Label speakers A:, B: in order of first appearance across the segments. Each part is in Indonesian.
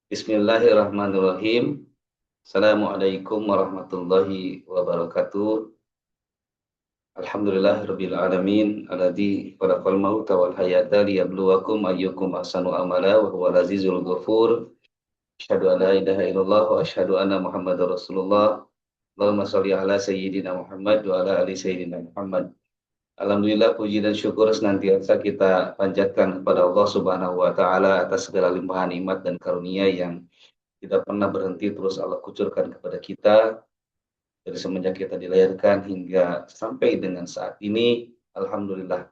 A: Bismillahirrahmanirrahim. Assalamualaikum warahmatullahi wabarakatuh. Alhamdulillahirabbil alamin alladzi khalaqal mauta wal hayata liyabluwakum ayyukum ahsanu amala wa huwal azizul ghafur. Asyhadu an la ilaha illallah wa asyhadu anna Muhammadar Rasulullah. Allahumma shalli ala sayyidina Muhammad wa ala ali sayyidina Muhammad. Alhamdulillah puji dan syukur senantiasa kita panjatkan kepada Allah Subhanahu wa taala atas segala limpahan nikmat dan karunia yang tidak pernah berhenti terus Allah kucurkan kepada kita dari semenjak kita dilahirkan hingga sampai dengan saat ini. Alhamdulillah,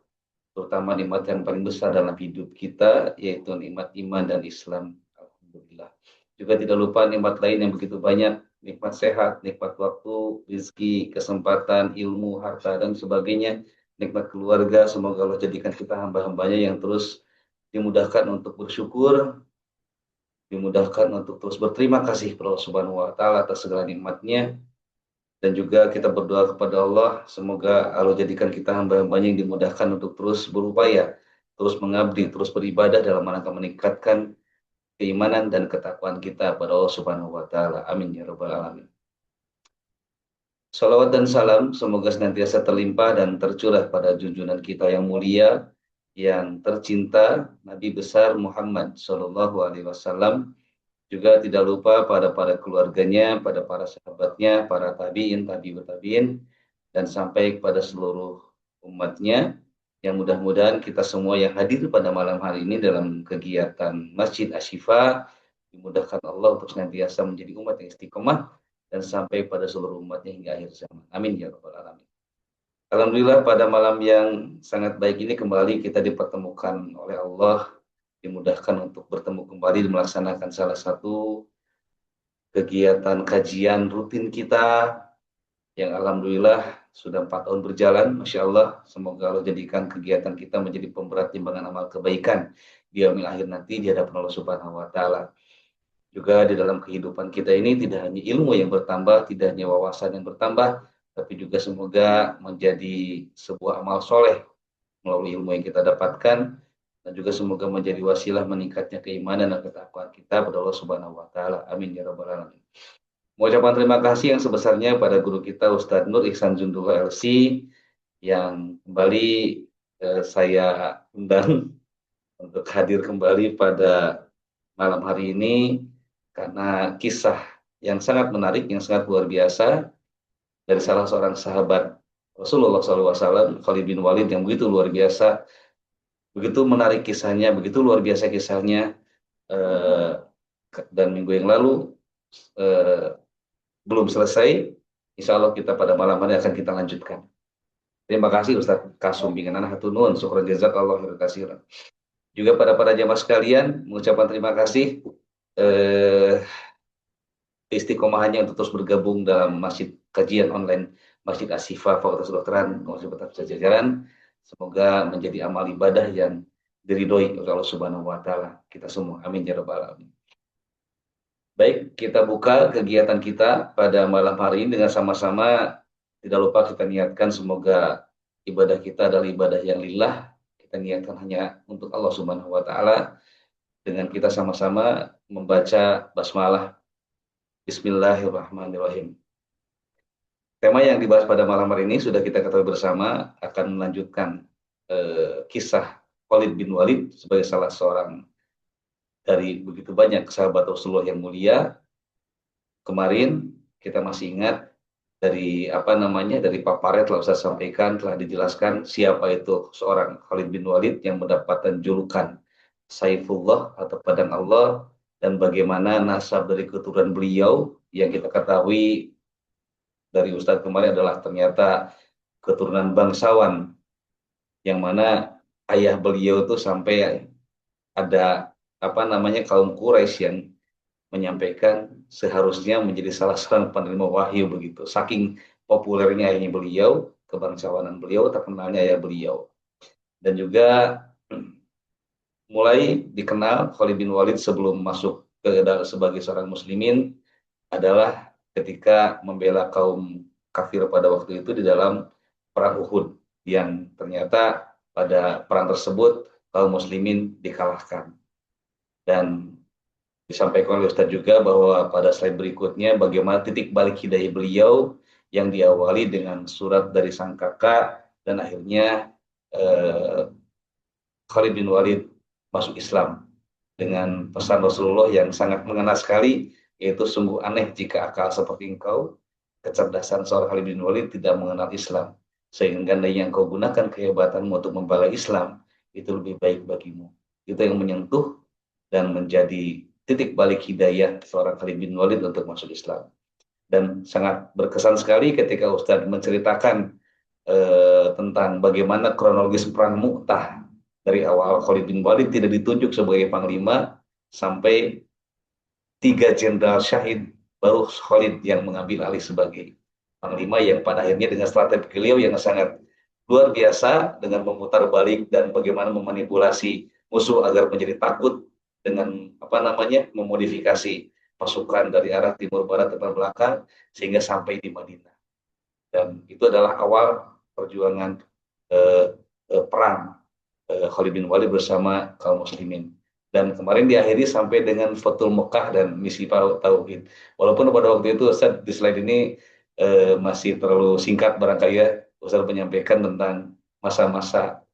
A: terutama nikmat yang paling besar dalam hidup kita yaitu nikmat iman dan Islam. Alhamdulillah. Juga tidak lupa nikmat lain yang begitu banyak, nikmat sehat, nikmat waktu, rezeki, kesempatan, ilmu, harta dan sebagainya, nikmat keluarga. Semoga Allah jadikan kita hamba-hambanya yang terus dimudahkan untuk bersyukur, dimudahkan untuk terus berterima kasih kepada Allah Subhanahu wa taala atas segala nikmatnya. Dan juga kita berdoa kepada Allah semoga Allah jadikan kita hamba-hambanya yang dimudahkan untuk terus berupaya, terus mengabdi, terus beribadah dalam rangka meningkatkan keimanan dan ketakwaan kita pada Allah Subhanahu wa taala. Amin ya rabbal alamin. Salawat dan salam semoga senantiasa terlimpah dan tercurah pada junjungan kita yang mulia, yang tercinta, Nabi besar Muhammad Shallallahu Alaihi Wasallam. Juga tidak lupa pada keluarganya, pada para sahabatnya, para tabiin, tabiut tabiin, dan sampai kepada seluruh umatnya. Yang mudah-mudahan kita semua yang hadir pada malam hari ini dalam kegiatan Masjid Asy-Syifa dimudahkan Allah untuk senantiasa menjadi umat yang istiqomah dan sampai pada seluruh umatnya hingga akhir zaman. Amin ya rabbal alamin. Alhamdulillah pada malam yang sangat baik ini kembali kita dipertemukan oleh Allah, dimudahkan untuk bertemu kembali dan melaksanakan salah satu kegiatan kajian rutin kita yang alhamdulillah sudah 4 tahun berjalan. Masya Allah, semoga Allah jadikan kegiatan kita menjadi pemberat timbangan amal kebaikan di yaumil akhir nanti di hadapan Allah Subhanahu wa taala. Juga di dalam kehidupan kita ini tidak hanya ilmu yang bertambah, tidak hanya wawasan yang bertambah, tapi juga semoga menjadi sebuah amal soleh melalui ilmu yang kita dapatkan, dan juga semoga menjadi wasilah meningkatnya keimanan dan ketakwaan kita kepada Allah Subhanahu wa taala. Amin ya rabbal alamin. Mengucapkan terima kasih yang sebesarnya pada guru kita Ustadz Nur Ihsan Jundullah LC yang kembali saya undang untuk hadir kembali pada malam hari ini karena kisah yang sangat menarik, yang sangat luar biasa dari salah seorang sahabat Rasulullah SAW, Khalid bin Walid, yang begitu luar biasa, begitu menarik kisahnya, begitu luar biasa kisahnya. eh, dan minggu yang lalu eh, belum selesai. Insya Allah kita pada malam hari akan kita lanjutkan. Terima kasih Ustadz Kasum Binganan Hatunun, syukran jazakallah khairan katsiran. Juga pada jamaah sekalian, mengucapkan terima kasih istiqomahannya untuk terus bergabung dalam masjid kajian online Masjid Asy-Syifa Fakultas Kedokteran Universitas Pajajaran. Semoga menjadi amal ibadah yang diridhoi oleh Allah Subhanahu wa taala kita semua. Amin ya rabbal alamin. Baik, kita buka kegiatan kita pada malam hari ini dengan sama-sama. Tidak lupa kita niatkan semoga ibadah kita adalah ibadah yang lillah. Kita niatkan hanya untuk Allah Subhanahu wa taala dengan kita sama-sama membaca basmalah. Bismillahirrahmanirrahim. Tema yang dibahas pada malam hari ini sudah kita ketahui bersama, akan melanjutkan kisah Khalid bin Walid sebagai salah seorang dari begitu banyak sahabat Rasulullah yang mulia. Kemarin kita masih ingat dari dari paparet telah saya sampaikan, telah dijelaskan siapa itu seorang Khalid bin Walid yang mendapatkan julukan Saifullah atau pedang Allah, dan bagaimana nasab dari keturunan beliau yang kita ketahui dari Ustadz kemarin adalah ternyata keturunan bangsawan, yang mana ayah beliau itu sampai ada kaum Quraisy yang menyampaikan seharusnya menjadi salah seorang penerima wahyu begitu. Saking populernya ayahnya beliau, kebangsawanan beliau, terkenalnya ayah beliau. Dan juga mulai dikenal Khalid bin Walid sebelum masuk sebagai seorang muslimin adalah ketika membela kaum kafir pada waktu itu di dalam perang Uhud, yang ternyata pada perang tersebut kaum muslimin dikalahkan. Dan disampaikan oleh Ustadz juga bahwa pada slide berikutnya bagaimana titik balik hidayah beliau yang diawali dengan surat dari sang kakak dan akhirnya eh, Khalid bin Walid masuk Islam dengan pesan Rasulullah yang sangat mengena sekali, yaitu sungguh aneh jika akal seperti engkau, kecerdasan seorang Khalid bin Walid tidak mengenal Islam, sehingga yang kau gunakan kehebatanmu untuk membela Islam, itu lebih baik bagimu. Itu yang menyentuh dan menjadi titik balik hidayah seorang Khalid bin Walid untuk masuk Islam. Dan sangat berkesan sekali ketika Ustadz menceritakan tentang bagaimana kronologis perang Mu'tah dari awal Khalid bin Walid tidak ditunjuk sebagai panglima sampai 3 jenderal syahid baru Khalid yang mengambil alih sebagai panglima yang pada akhirnya dengan strategi beliau yang sangat luar biasa dengan memutar balik dan bagaimana memanipulasi musuh agar menjadi takut dengan apa namanya memodifikasi pasukan dari arah timur barat depan belakang sehingga sampai di Madinah dan itu adalah awal perjuangan perang Khalid bin Walid bersama kaum muslimin. Dan kemarin diakhiri sampai dengan Fatul Mekah dan misi Tauhid. Walaupun pada waktu itu Ustaz di slide ini masih terlalu singkat barangkali ya Ustaz menyampaikan tentang masa-masa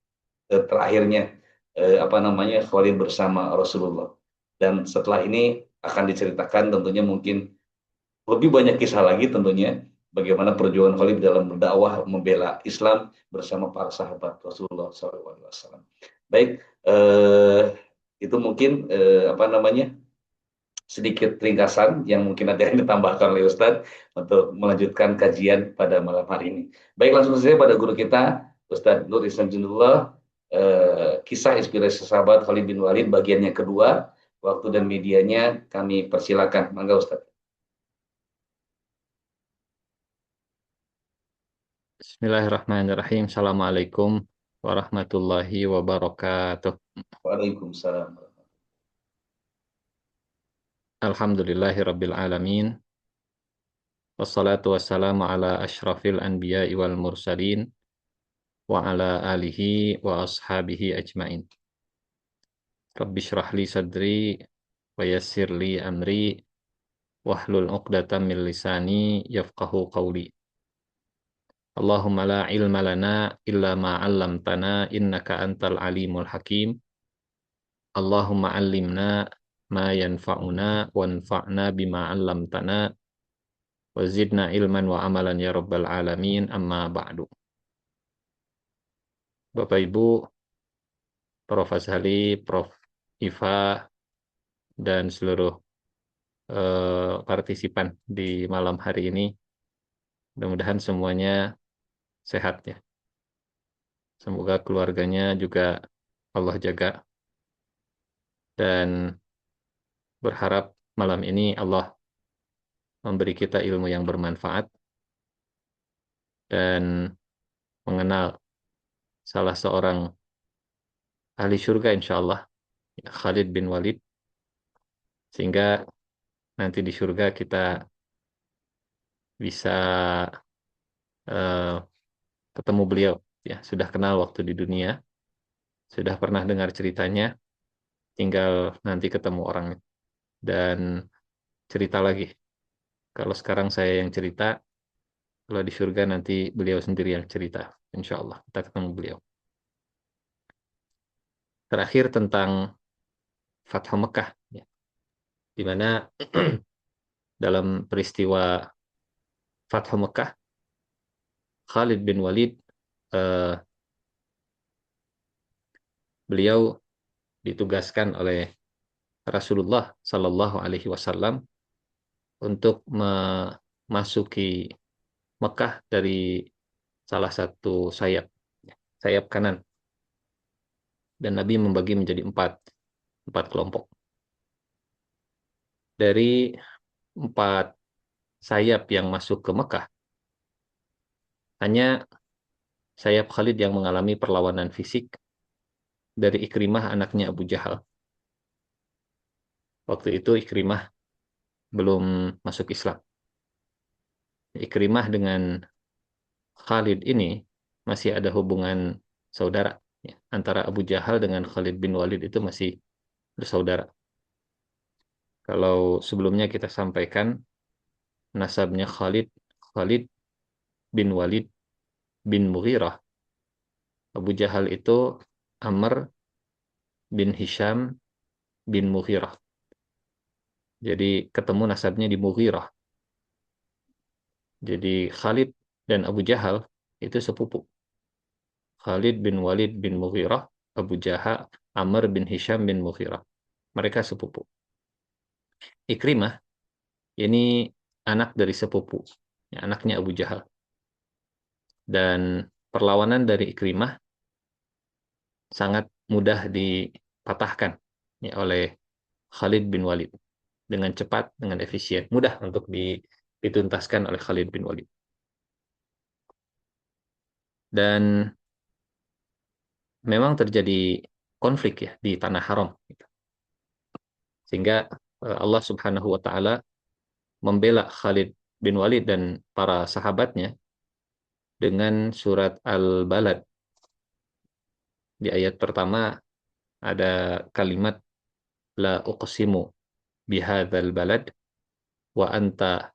A: terakhirnya apa namanya Khalid bersama Rasulullah. Dan setelah ini akan diceritakan tentunya mungkin lebih banyak kisah lagi tentunya bagaimana perjuangan Khalid dalam berdakwah membela Islam bersama para sahabat Rasulullah SAW. Baik, itu mungkin apa namanya sedikit ringkasan yang mungkin ada yang ditambahkan oleh Ustadz untuk melanjutkan kajian pada malam hari ini. Baik, langsung saja pada guru kita Ustadz Nur Ihsan Jundullah, kisah inspirasi sahabat Khalid bin Walid bagian yang kedua. Waktu dan medianya kami persilakan. Mangga Ustadz.
B: Bismillahirrahmanirrahim. Assalamualaikum warahmatullahi wabarakatuh.
A: Waalaikumsalam.
B: Alhamdulillahi rabbil alamin. Wassalatu wassalamu ala ashrafil anbiya'i wal mursalin wa ala alihi wa ashabihi ajmain. Rabbi shrah li sadri wa yassir li amri wahlul uqdatam min lisani yafqahu qawli. Allahumma la ilma lana illa ma 'allamtana innaka antal alimul hakim. Allahumma allimna ma yanfa'una wanfa'na bima 'allamtana wa zidna ilman wa amalan ya rabbal alamin amma ba'du. Bapak Ibu, Prof. Azhali, Prof. Iva, dan seluruh partisipan di malam hari ini, mudah-mudahan semuanya sehat ya. Semoga keluarganya juga Allah jaga dan berharap malam ini Allah memberi kita ilmu yang bermanfaat dan mengenal salah seorang ahli surga insya Allah, Khalid bin Walid, sehingga nanti di surga kita bisa uh, ketemu beliau. Ya, sudah kenal waktu di dunia, sudah pernah dengar ceritanya, tinggal nanti ketemu orangnya. Dan cerita lagi. Kalau sekarang saya yang cerita, kalau di surga nanti beliau sendiri yang cerita. Insya Allah kita ketemu beliau. Terakhir tentang Fathu Mekah, ya, di mana dalam peristiwa Fathu Mekah, Khalid bin Walid, beliau ditugaskan oleh Rasulullah Sallallahu Alaihi Wasallam untuk memasuki Mekah dari salah satu sayap kanan, dan Nabi membagi menjadi empat kelompok. Dari 4 sayap yang masuk ke Mekah, hanya sayap Khalid yang mengalami perlawanan fisik dari Ikrimah anaknya Abu Jahal. Waktu itu Ikrimah belum masuk Islam. Ikrimah dengan Khalid ini masih ada hubungan saudara. Ya. Antara Abu Jahal dengan Khalid bin Walid itu masih bersaudara. Kalau sebelumnya kita sampaikan nasabnya Khalid, Khalid bin Walid bin Mughirah. Abu Jahal itu Amr bin Hisham bin Mughirah. Jadi ketemu nasabnya di Mughirah. Jadi Khalid dan Abu Jahal itu sepupu. Khalid bin Walid bin Mughirah, Abu Jahal, Amr bin Hisham bin Mughirah. Mereka sepupu. Ikrimah ini anak dari sepupu, ya, anaknya Abu Jahal. Dan perlawanan dari Ikrimah sangat mudah dipatahkan, ya, oleh Khalid bin Walid dengan cepat, dengan efisien, mudah untuk dituntaskan oleh Khalid bin Walid. Dan memang terjadi konflik ya di tanah haram, gitu. Sehingga Allah Subhanahu wa taala membela Khalid bin Walid dan para sahabatnya dengan surat Al-Balad. Di ayat pertama ada kalimat la uqsimu bihadzal balad wa anta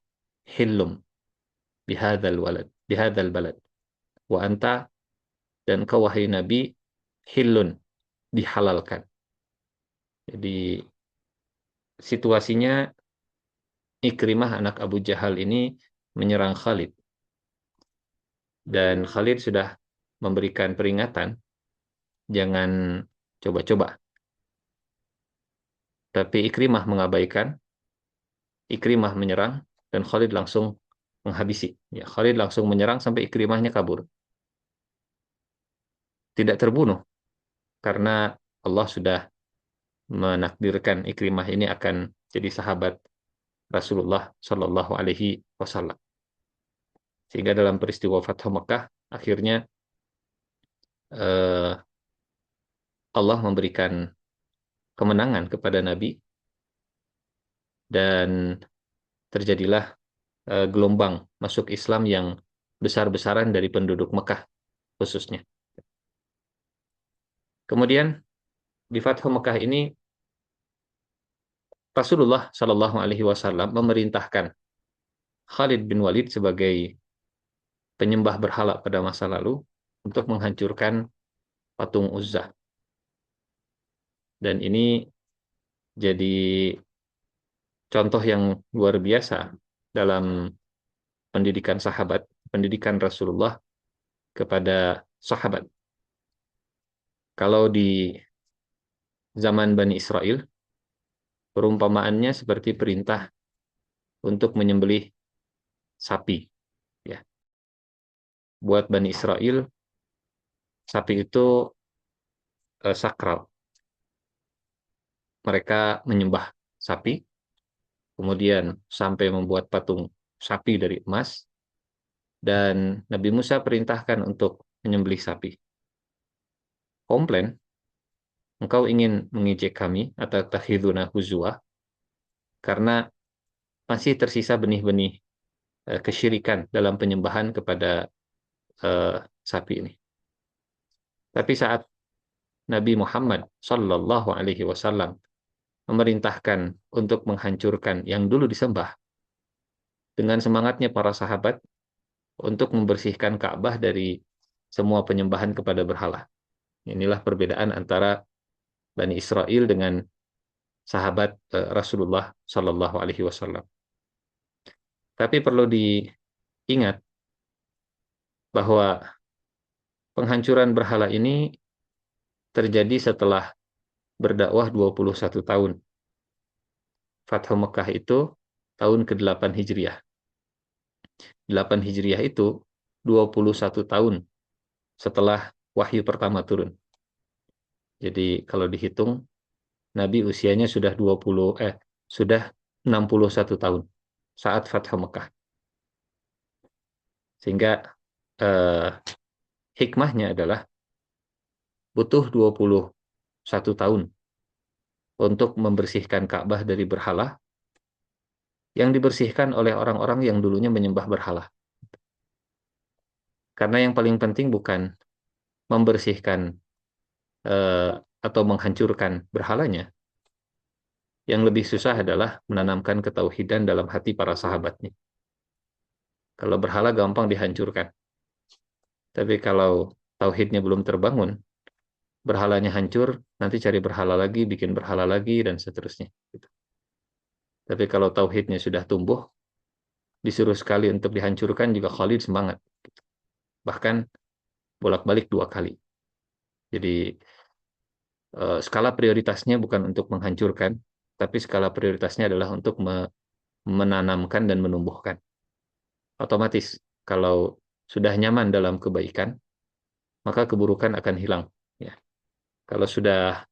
B: hillum bihadzal balad wa anta, dan kau wahai Nabi hillun, dihalalkan. Jadi situasinya Ikrimah anak Abu Jahal ini menyerang Khalid, dan Khalid sudah memberikan peringatan jangan coba-coba. Tapi Ikrimah mengabaikan, Ikrimah menyerang, dan Khalid langsung menghabisi. Ya, Khalid langsung menyerang sampai Ikrimahnya kabur. Tidak terbunuh karena Allah sudah menakdirkan Ikrimah ini akan jadi sahabat Rasulullah Shallallahu Alaihi Wasallam. Sehingga dalam peristiwa Fathu Mekah akhirnya eh, Allah memberikan kemenangan kepada Nabi, dan terjadilah gelombang masuk Islam yang besar-besaran dari penduduk Mekah khususnya. Kemudian di Fathu Mekah ini Rasulullah Shallallahu Alaihi Wasallam memerintahkan Khalid bin Walid sebagai penyembah berhala pada masa lalu untuk menghancurkan patung Uzzah. Dan ini jadi contoh yang luar biasa dalam pendidikan sahabat, pendidikan Rasulullah kepada sahabat. Kalau di zaman Bani Israel, perumpamaannya seperti perintah untuk menyembelih sapi. Ya. Buat Bani Israel, sapi itu sakral. Mereka menyembah sapi, kemudian sampai membuat patung sapi dari emas, dan Nabi Musa perintahkan untuk menyembelih sapi. Komplain, engkau ingin mengejek kami atau takhiduna huzwa, karena masih tersisa benih-benih kesyirikan dalam penyembahan kepada eh, sapi ini. Tapi saat Nabi Muhammad Sallallahu Alaihi Wasallam memerintahkan untuk menghancurkan yang dulu disembah, dengan semangatnya para sahabat untuk membersihkan Ka'bah dari semua penyembahan kepada berhala. Inilah perbedaan antara Bani Israel dengan sahabat Rasulullah Sallallahu Alaihi Wasallam. Tapi perlu diingat bahwa penghancuran berhala ini terjadi setelah berdakwah 21 tahun. Fathu Mekah itu tahun ke-8 Hijriah. 8 Hijriah itu 21 tahun setelah wahyu pertama turun. Jadi kalau dihitung, Nabi usianya sudah 61 tahun saat Fathu Mekah. Sehingga eh, hikmahnya adalah butuh 21 tahun untuk membersihkan Ka'bah dari berhala yang dibersihkan oleh orang-orang yang dulunya menyembah berhala. Karena yang paling penting bukan membersihkan atau menghancurkan berhalanya, Yang lebih susah adalah menanamkan ketauhidan dalam hati para sahabatnya. Kalau berhala gampang dihancurkan. Tapi kalau tauhidnya belum terbangun, berhalanya hancur, nanti cari berhala lagi, bikin berhala lagi, dan seterusnya. Gitu. Tapi kalau tauhidnya sudah tumbuh, disuruh sekali untuk dihancurkan juga Khalid semangat. Bahkan bolak-balik 2 kali. Jadi skala prioritasnya bukan untuk menghancurkan, tapi skala prioritasnya adalah untuk menanamkan dan menumbuhkan. Otomatis, kalau sudah nyaman dalam kebaikan, maka keburukan akan hilang. Ya. Kalau sudah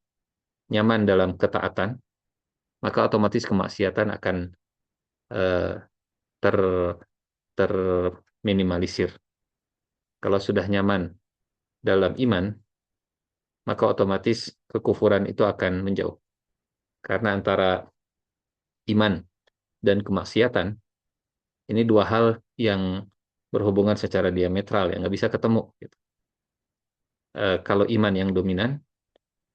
B: nyaman dalam ketaatan, maka otomatis kemaksiatan akan eh, ter terminimalisir. Kalau sudah nyaman dalam iman, maka otomatis kekufuran itu akan menjauh. Karena antara iman dan kemaksiatan, ini 2 hal yang berhubungan secara diametral, yang nggak bisa ketemu. Gitu. Kalau iman yang dominan,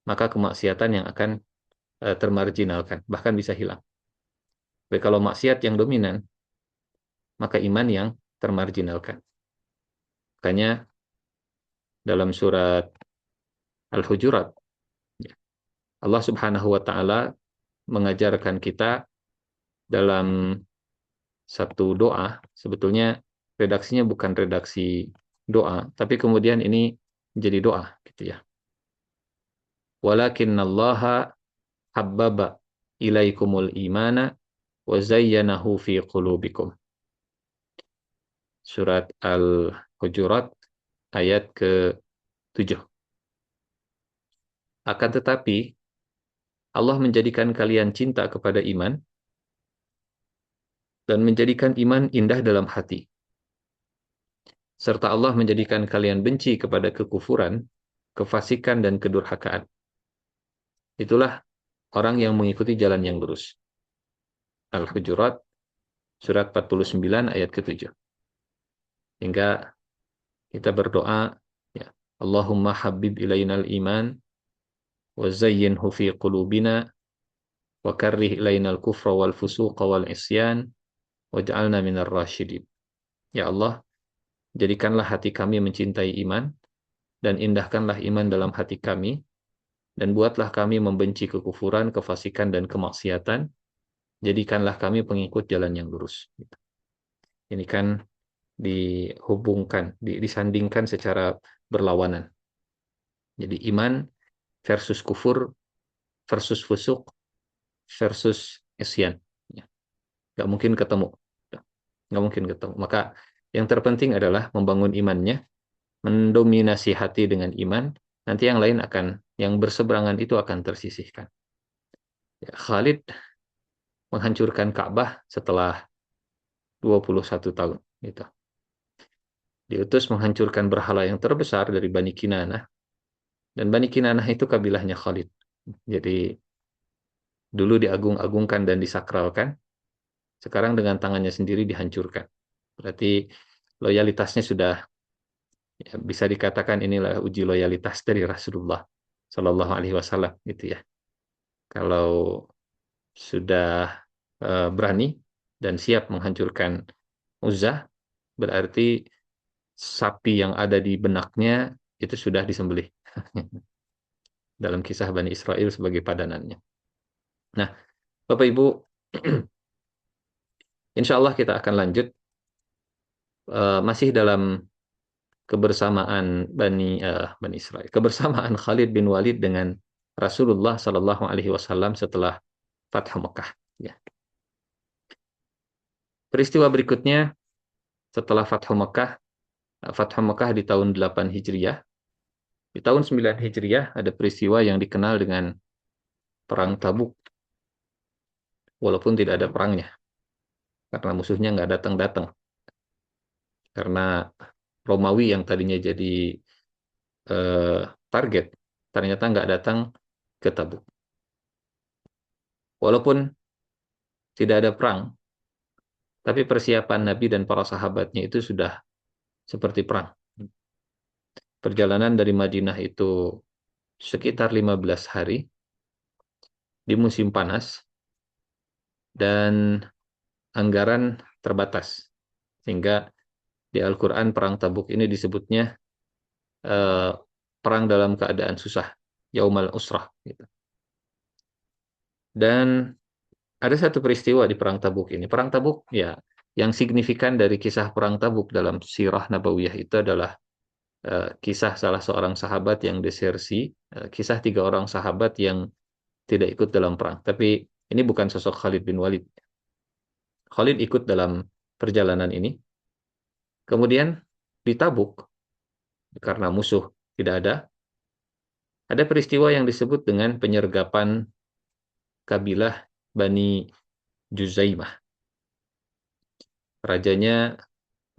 B: maka kemaksiatan yang akan termarginalkan, bahkan bisa hilang. Tapi kalau maksiat yang dominan, maka iman yang termarginalkan. Makanya dalam surat Al-Hujurat, ya, Allah Subhanahu wa Ta'ala mengajarkan kita dalam satu doa, sebetulnya redaksinya bukan redaksi doa, tapi kemudian ini menjadi doa, gitu ya. Walakinallaha habbaba ilaikumul imana wa zayyanahu fi qulubikum. Surat Al-Hujurat ayat ke-7. Akan tetapi Allah menjadikan kalian cinta kepada iman dan menjadikan iman indah dalam hati. Serta Allah menjadikan kalian benci kepada kekufuran, kefasikan, dan kedurhakaan. Itulah orang yang mengikuti jalan yang lurus. Al-Hujurat, surat 49 ayat ke-7. Hingga kita berdoa, ya, Allahumma habib ilainal iman, wa zayyinhu fi qulubina, wa karrih ilainal kufra wal fusuqa wal isyan, waj'alna minar rasyidin. Ya Allah, jadikanlah hati kami mencintai iman, dan indahkanlah iman dalam hati kami, dan buatlah kami membenci kekufuran, kefasikan, dan kemaksiatan. Jadikanlah kami pengikut jalan yang lurus. Ini kan dihubungkan, disandingkan secara berlawanan. Jadi iman versus kufur, versus fusuk, versus isyan. Nggak mungkin ketemu. Nggak mungkin ketemu. Maka yang terpenting adalah membangun imannya, mendominasi hati dengan iman, nanti yang lain yang berseberangan itu akan tersisihkan. Ya, Khalid menghancurkan Ka'bah setelah 21 tahun. Gitu. Diutus menghancurkan berhala yang terbesar dari Bani Kinanah. Dan Bani Kinanah itu kabilahnya Khalid. Jadi dulu diagung-agungkan dan disakralkan, sekarang dengan tangannya sendiri dihancurkan. Berarti loyalitasnya sudah, ya, bisa dikatakan inilah uji loyalitas dari Rasulullah Shallallahu Alaihi Wasallam, gitu ya. Kalau sudah berani dan siap menghancurkan Uzzah, berarti sapi yang ada di benaknya itu sudah disembelih dalam kisah Bani Israel sebagai padanannya. Nah, Bapak Ibu, insya Allah kita akan lanjut masih dalam kebersamaan Bani Israel, kebersamaan Khalid bin Walid dengan Rasulullah Sallallahu Alaihi Wasallam setelah Fathu Mekah. Ya. Peristiwa berikutnya setelah Fathu Mekah di tahun 8 Hijriah. Di tahun 9 Hijriah ada peristiwa yang dikenal dengan Perang Tabuk. Walaupun tidak ada perangnya. Karena musuhnya nggak datang-datang. Karena Romawi yang tadinya jadi target, ternyata nggak datang ke Tabuk. Walaupun tidak ada perang, tapi persiapan Nabi dan para sahabatnya itu sudah seperti perang. Perjalanan dari Madinah itu sekitar 15 hari di musim panas, dan anggaran terbatas. Sehingga di Al-Quran perang Tabuk ini disebutnya perang dalam keadaan susah, yaumal usrah. Gitu. Dan ada satu peristiwa di perang Tabuk ini. Perang Tabuk, ya, yang signifikan dari kisah perang Tabuk dalam sirah Nabawiyah itu adalah kisah salah seorang sahabat yang desersi, kisah 3 orang sahabat yang tidak ikut dalam perang. Tapi ini bukan sosok Khalid bin Walid. Khalid ikut dalam perjalanan ini. Kemudian di Tabuk, karena musuh tidak ada peristiwa yang disebut dengan penyergapan kabilah Bani Juzaimah. Rajanya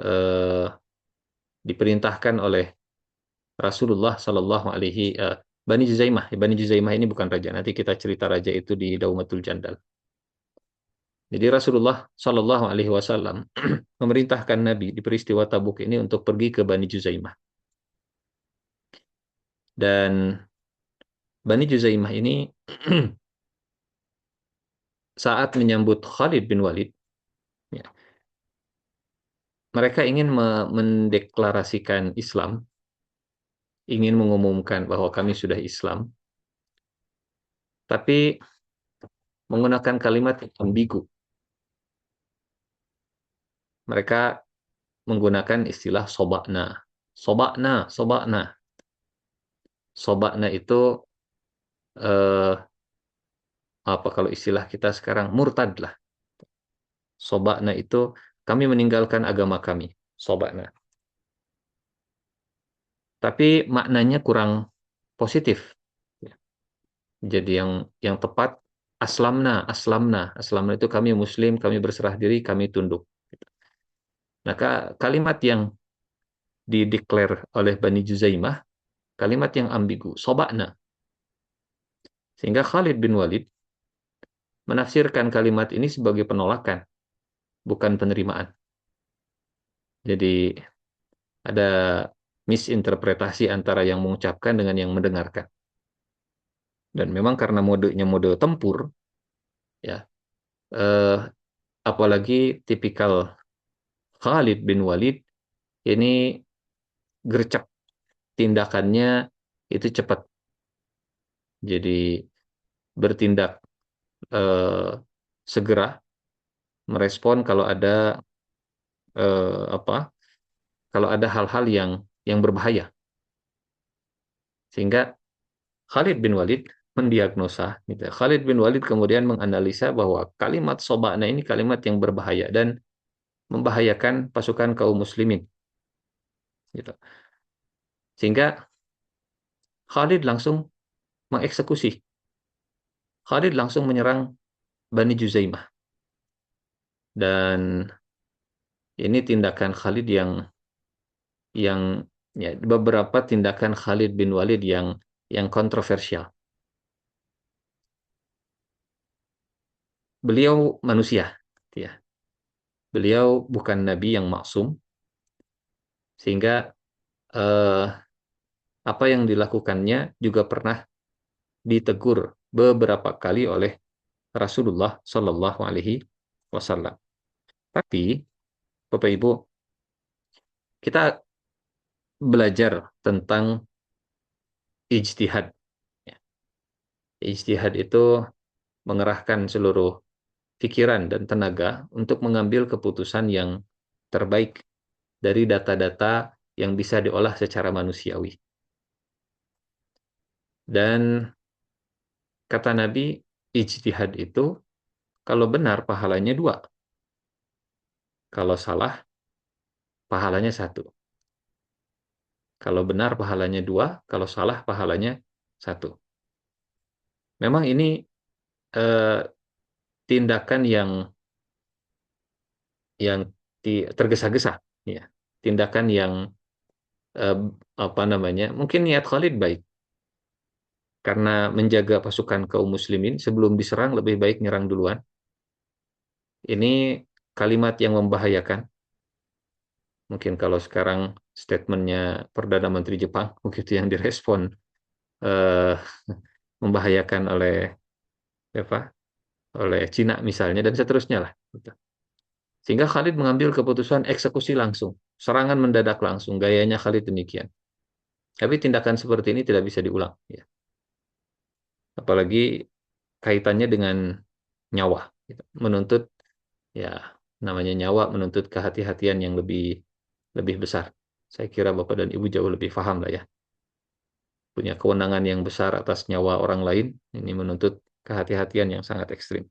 B: eh, diperintahkan oleh Rasulullah Shallallahu Alaihi Bani Juzaimah. Bani Juzaimah ini bukan raja. Nanti kita cerita raja itu di Daumatul Jandal. Jadi Rasulullah Shallallahu Alaihi Wasallam memerintahkan Nabi di peristiwa Tabuk ini untuk pergi ke Bani Juzaimah. Dan Bani Juzaimah ini saat menyambut Khalid bin Walid, ya, mereka ingin mendeklarasikan Islam, ingin mengumumkan bahwa kami sudah Islam, tapi menggunakan kalimat yang ambigu. Mereka menggunakan istilah sobakna. Sobakna, sobakna. Sobakna itu eh, apa kalau istilah kita sekarang murtad lah. Sobakna itu kami meninggalkan agama kami. Sobakna. Tapi maknanya kurang positif. Jadi yang tepat aslamna, aslamna. Aslamna itu kami muslim, kami berserah diri, kami tunduk. Maka kalimat yang dideklar oleh Bani Juzaimah, kalimat yang ambigu, sobakna. Sehingga Khalid bin Walid menafsirkan kalimat ini sebagai penolakan, bukan penerimaan. Jadi ada misinterpretasi antara yang mengucapkan dengan yang mendengarkan. Dan memang karena modenya mode tempur, ya, eh, apalagi tipikal Khalid bin Walid ini gercep, tindakannya itu cepat. Jadi bertindak eh, segera, merespon kalau ada apa? Kalau ada hal-hal yang berbahaya. Sehingga Khalid bin Walid mendiagnosa, gitu. Khalid bin Walid kemudian menganalisa bahwa kalimat sobana ini kalimat yang berbahaya dan membahayakan pasukan kaum muslimin. Gitu. Sehingga Khalid langsung mengeksekusi. Khalid langsung menyerang Bani Juzaimah. Dan ini tindakan Khalid yang ya, beberapa tindakan Khalid bin Walid yang kontroversial. Beliau manusia, ya. Beliau bukan nabi yang maksum, sehingga eh, apa yang dilakukannya juga pernah ditegur beberapa kali oleh Rasulullah Shallallahu Alaihi Wasallam. Tapi Bapak Ibu, kita belajar tentang ijtihad. Ya. Ijtihad itu mengerahkan seluruh pikiran dan tenaga untuk mengambil keputusan yang terbaik dari data-data yang bisa diolah secara manusiawi. Dan kata Nabi, ijtihad itu kalau benar pahalanya 2. Kalau salah, pahalanya 1. Kalau benar pahalanya 2, kalau salah pahalanya 1. Memang ini eh, tindakan yang tergesa-gesa, ya. Tindakan yang eh, apa namanya? Mungkin niat Khalid baik karena menjaga pasukan kaum muslimin sebelum diserang lebih baik nyerang duluan. Ini kalimat yang membahayakan. Mungkin kalau sekarang statementnya Perdana Menteri Jepang begitu yang direspon eh, membahayakan oleh apa? oleh Cina misalnya, dan seterusnya lah. Gitu. Sehingga Khalid mengambil keputusan eksekusi langsung, serangan mendadak langsung, gayanya Khalid demikian. Tapi tindakan seperti ini tidak bisa diulang, ya. Apalagi kaitannya dengan nyawa, gitu. Menuntut, ya, namanya nyawa menuntut kehati-hatian yang lebih lebih besar. Saya kira Bapak dan Ibu jauh lebih paham lah ya. Punya kewenangan yang besar atas nyawa orang lain, ini menuntut kehati-hatian yang sangat ekstrim.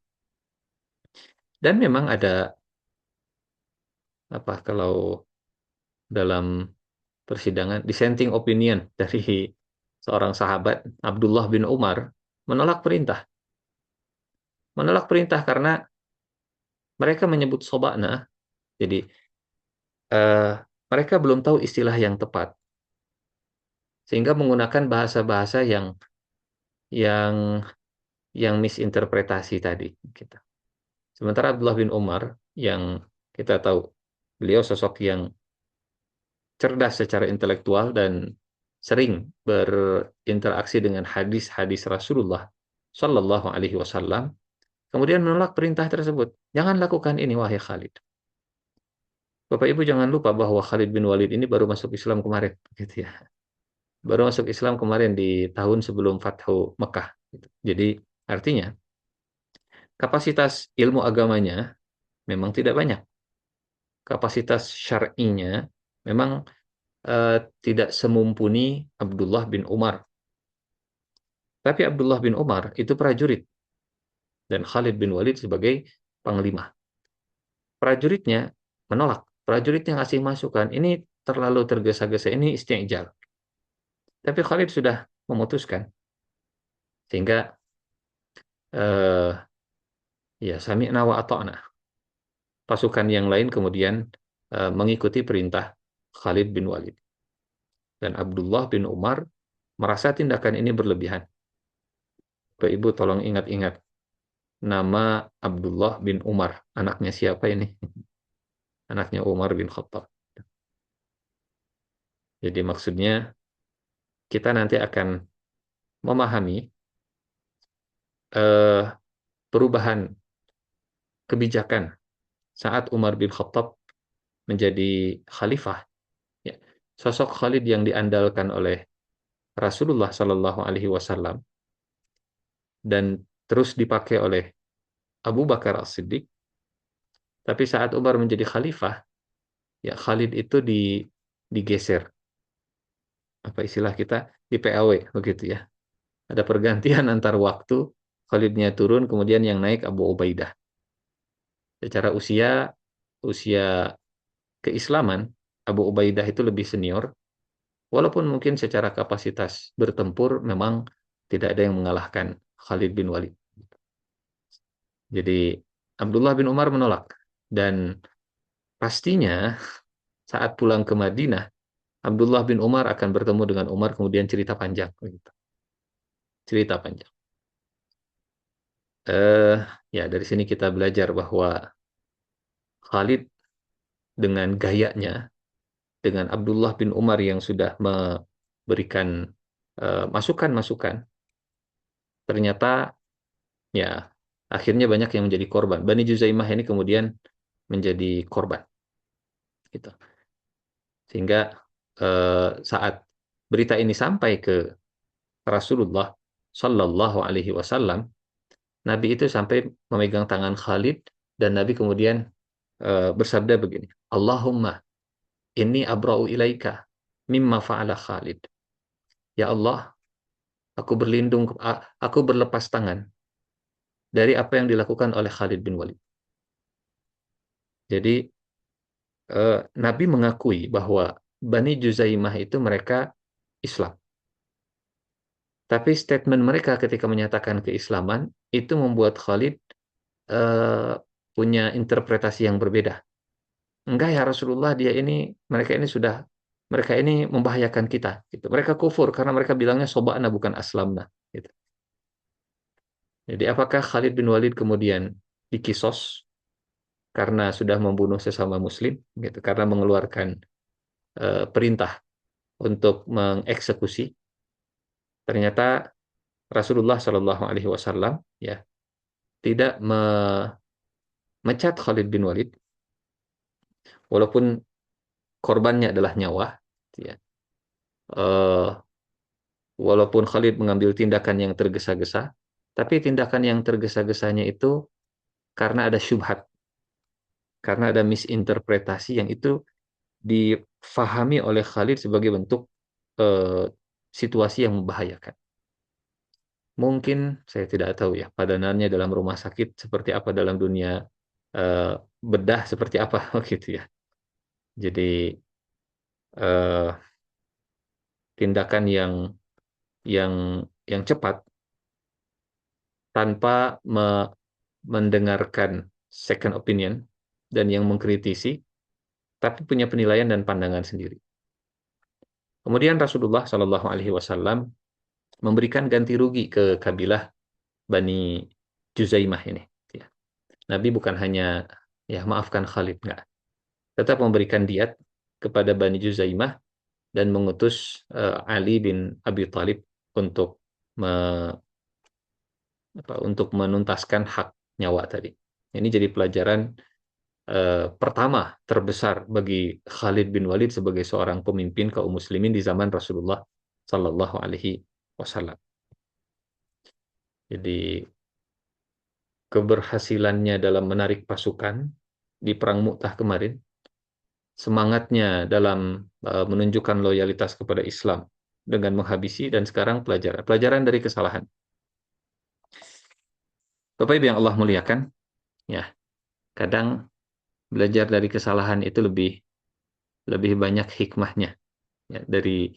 B: Dan memang ada apa, kalau dalam persidangan, dissenting opinion dari seorang sahabat, Abdullah bin Umar, menolak perintah. Menolak perintah karena mereka menyebut soba'na, jadi eh, mereka belum tahu istilah yang tepat, sehingga menggunakan bahasa-bahasa yang yang misinterpretasi tadi. Gitu. Sementara Abdullah bin Umar, yang kita tahu beliau sosok yang cerdas secara intelektual dan sering berinteraksi dengan hadis-hadis Rasulullah Shallallahu Alaihi Wasallam, kemudian menolak perintah tersebut. Jangan lakukan ini, wahai Khalid. Bapak Ibu jangan lupa bahwa Khalid bin Walid ini baru masuk Islam kemarin, gitu ya. Baru masuk Islam kemarin di tahun sebelum Fathu Mekah. Gitu. Jadi artinya kapasitas ilmu agamanya memang tidak banyak. Kapasitas syar'inya memang tidak semumpuni Abdullah bin Umar. Tapi Abdullah bin Umar itu prajurit dan Khalid bin Walid sebagai panglima. Prajuritnya menolak. Prajuritnya ngasih masukan, ini terlalu tergesa-gesa, ini isti'jal. Tapi Khalid sudah memutuskan. Sehingga eh, ya sami'na wa ata'na. Pasukan yang lain kemudian mengikuti perintah Khalid bin Walid. Dan Abdullah bin Umar merasa tindakan ini berlebihan. Bapak Ibu tolong ingat-ingat nama Abdullah bin Umar. Anaknya siapa ini? Anaknya Umar bin Khattab. Jadi maksudnya kita nanti akan memahami eh, perubahan kebijakan saat Umar bin Khattab menjadi khalifah. Ya. Sosok Khalid yang diandalkan oleh Rasulullah Shallallahu Alaihi Wasallam dan terus dipakai oleh Abu Bakar As-Siddiq. Tapi saat Umar menjadi khalifah, ya Khalid itu digeser. Apa istilah kita, di PAW begitu ya. Ada pergantian antar waktu, Khalidnya turun, kemudian yang naik Abu Ubaidah. Secara usia keislaman, Abu Ubaidah itu lebih senior, walaupun mungkin secara kapasitas bertempur memang tidak ada yang mengalahkan Khalid bin Walid. Jadi Abdullah bin Umar menolak. Dan pastinya saat pulang ke Madinah, Abdullah bin Umar akan bertemu dengan Umar, kemudian cerita panjang. Cerita panjang. Eh, ya dari sini kita belajar bahwa Khalid dengan gayanya, dengan Abdullah bin Umar yang sudah memberikan masukan-masukan, ternyata ya akhirnya banyak yang menjadi korban. Bani Juzaimah ini kemudian menjadi korban, gitu. Sehingga saat berita ini sampai ke Rasulullah Shallallahu Alaihi Wasallam, Nabi itu sampai memegang tangan Khalid dan Nabi kemudian bersabda begini, Allahumma inni abra'u ilaika mimma fa'ala Khalid. Ya Allah, aku berlindung, aku berlepas tangan dari apa yang dilakukan oleh Khalid bin Walid. Jadi Nabi mengakui bahwa Bani Juzaimah itu mereka Islam. Tapi statement mereka ketika menyatakan keislaman itu membuat Khalid eh, punya interpretasi yang berbeda. Enggak ya Rasulullah, mereka ini membahayakan kita. Gitu. Mereka kufur karena mereka bilangnya soba'na bukan aslamna. Gitu. Jadi apakah Khalid bin Walid kemudian dikisos karena sudah membunuh sesama Muslim, gitu, karena mengeluarkan perintah untuk mengeksekusi? Ternyata Rasulullah Shallallahu Alaihi Wasallam ya tidak memecat Khalid bin Walid, walaupun korbannya adalah nyawa, ya. Eh, Walaupun Khalid mengambil tindakan yang tergesa-gesa, tapi tindakan yang tergesa-gesanya itu karena ada syubhat, karena ada misinterpretasi yang itu difahami oleh Khalid sebagai bentuk eh, situasi yang membahayakan. Mungkin saya tidak tahu ya padanannya dalam rumah sakit seperti apa, dalam dunia eh, bedah seperti apa gitu ya. Jadi eh, tindakan yang yang cepat tanpa mendengarkan second opinion dan yang mengkritisi, tapi punya penilaian dan pandangan sendiri. Kemudian Rasulullah Shallallahu Alaihi Wasallam memberikan ganti rugi ke kabilah Bani Juzaimah ini. Ya. Nabi bukan hanya ya maafkan Khalid, enggak, tetap memberikan diat kepada Bani Juzaimah dan mengutus Ali bin Abi Thalib untuk untuk menuntaskan hak nyawa tadi. Ini jadi pelajaran pertama terbesar bagi Khalid bin Walid sebagai seorang pemimpin kaum muslimin di zaman Rasulullah Sallallahu Alaihi Wasallam. Jadi keberhasilannya dalam menarik pasukan di Perang Mu'tah kemarin, semangatnya dalam menunjukkan loyalitas kepada Islam dengan menghabisi, dan sekarang pelajaran dari kesalahan. Bapak Ibu yang Allah muliakan, ya, kadang belajar dari kesalahan itu lebih lebih banyak hikmahnya, ya, dari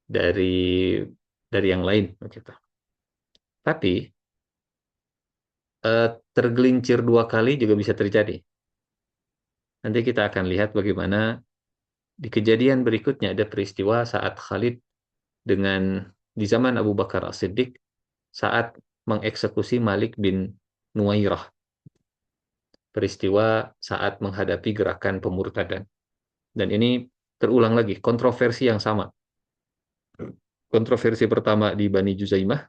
B: dari yang lain begitu. Tapi tergelincir dua kali juga bisa terjadi. Nanti kita akan lihat bagaimana di kejadian berikutnya ada peristiwa saat Khalid dengan di zaman Abu Bakar As-Siddiq saat mengeksekusi Malik bin Nuwairah. Peristiwa saat menghadapi gerakan pemurtadan. Dan ini terulang lagi, kontroversi yang sama. Kontroversi pertama di Bani Juzaimah,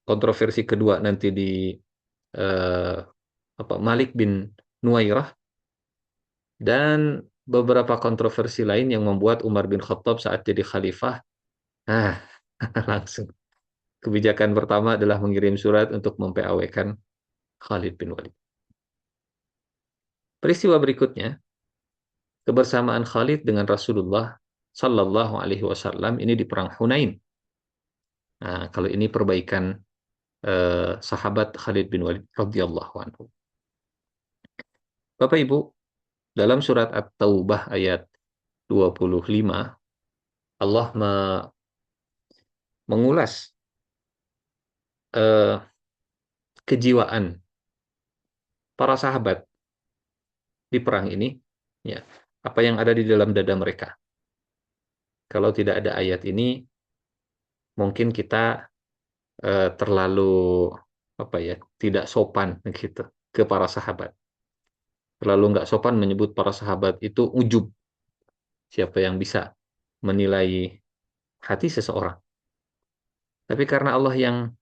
B: kontroversi kedua nanti di eh, Malik bin Nuwairah, dan beberapa kontroversi lain yang membuat Umar bin Khattab saat jadi khalifah, ah, langsung. Kebijakan pertama adalah mengirim surat untuk mem-PAW-kan Khalid bin Walid. Peristiwa berikutnya, kebersamaan Khalid dengan Rasulullah Sallallahu Alaihi Wasallam ini di perang Hunain. Nah, kalau ini perbaikan sahabat Khalid bin Walid radhiyallahu anhu. Bapak Ibu, dalam surat At-Taubah ayat 25, Allah mengulas eh, kejiwaan para sahabat di perang ini, ya, apa yang ada di dalam dada mereka. Kalau tidak ada ayat ini, mungkin kita terlalu tidak sopan gitu ke para sahabat. Terlalu nggak sopan menyebut para sahabat itu ujub. Siapa yang bisa menilai hati seseorang? Tapi karena Allah yang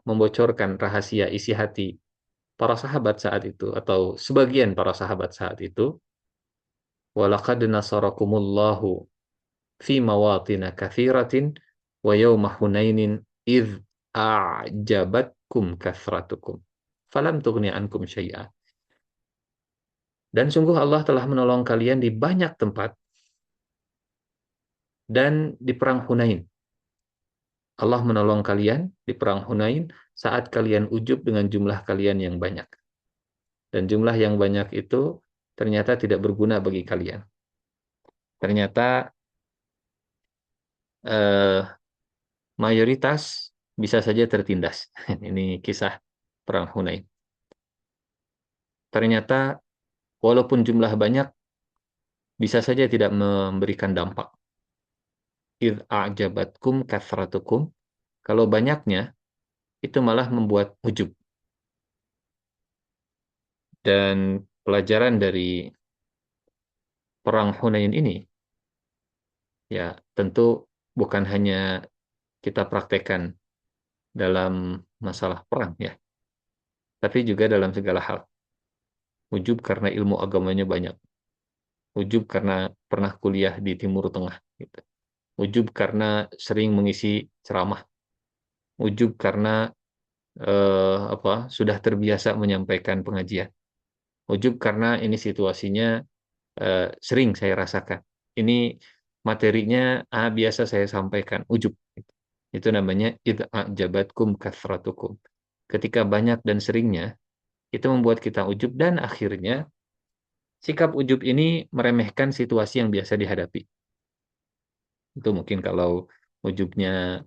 B: membocorkan rahasia isi hati para sahabat saat itu, atau sebagian para sahabat saat itu, walaqad nasarakumullahu fi mawatina katsiratin wa yawma hunainin idh a'jabatkum kathratukum falam tughni ankum syai'a. Dan sungguh Allah telah menolong kalian di banyak tempat dan di perang Hunain. Allah menolong kalian di perang Hunain saat kalian ujub dengan jumlah kalian yang banyak. Dan jumlah yang banyak itu ternyata tidak berguna bagi kalian. Ternyata eh, mayoritas bisa saja tertindas. Ini kisah perang Hunain. Ternyata walaupun jumlah banyak, bisa saja tidak memberikan dampak. Idh a'jabatkum kathratukum. Kalau banyaknya, itu malah membuat ujub. Dan pelajaran dari perang Hunain ini, ya tentu bukan hanya kita praktekkan dalam masalah perang, ya. tapi juga dalam segala hal. Ujub karena ilmu agamanya banyak. Ujub karena pernah kuliah di Timur Tengah. Gitu. Ujub karena sering mengisi ceramah. Ujub karena sudah terbiasa menyampaikan pengajian. Ujub karena ini situasinya sering saya rasakan. Ini materinya biasa saya sampaikan. Ujub. Itu namanya id'ajabatkum kathratukum. Ketika banyak dan seringnya, itu membuat kita ujub dan akhirnya sikap ujub ini meremehkan situasi yang biasa dihadapi. Itu mungkin kalau ujubnya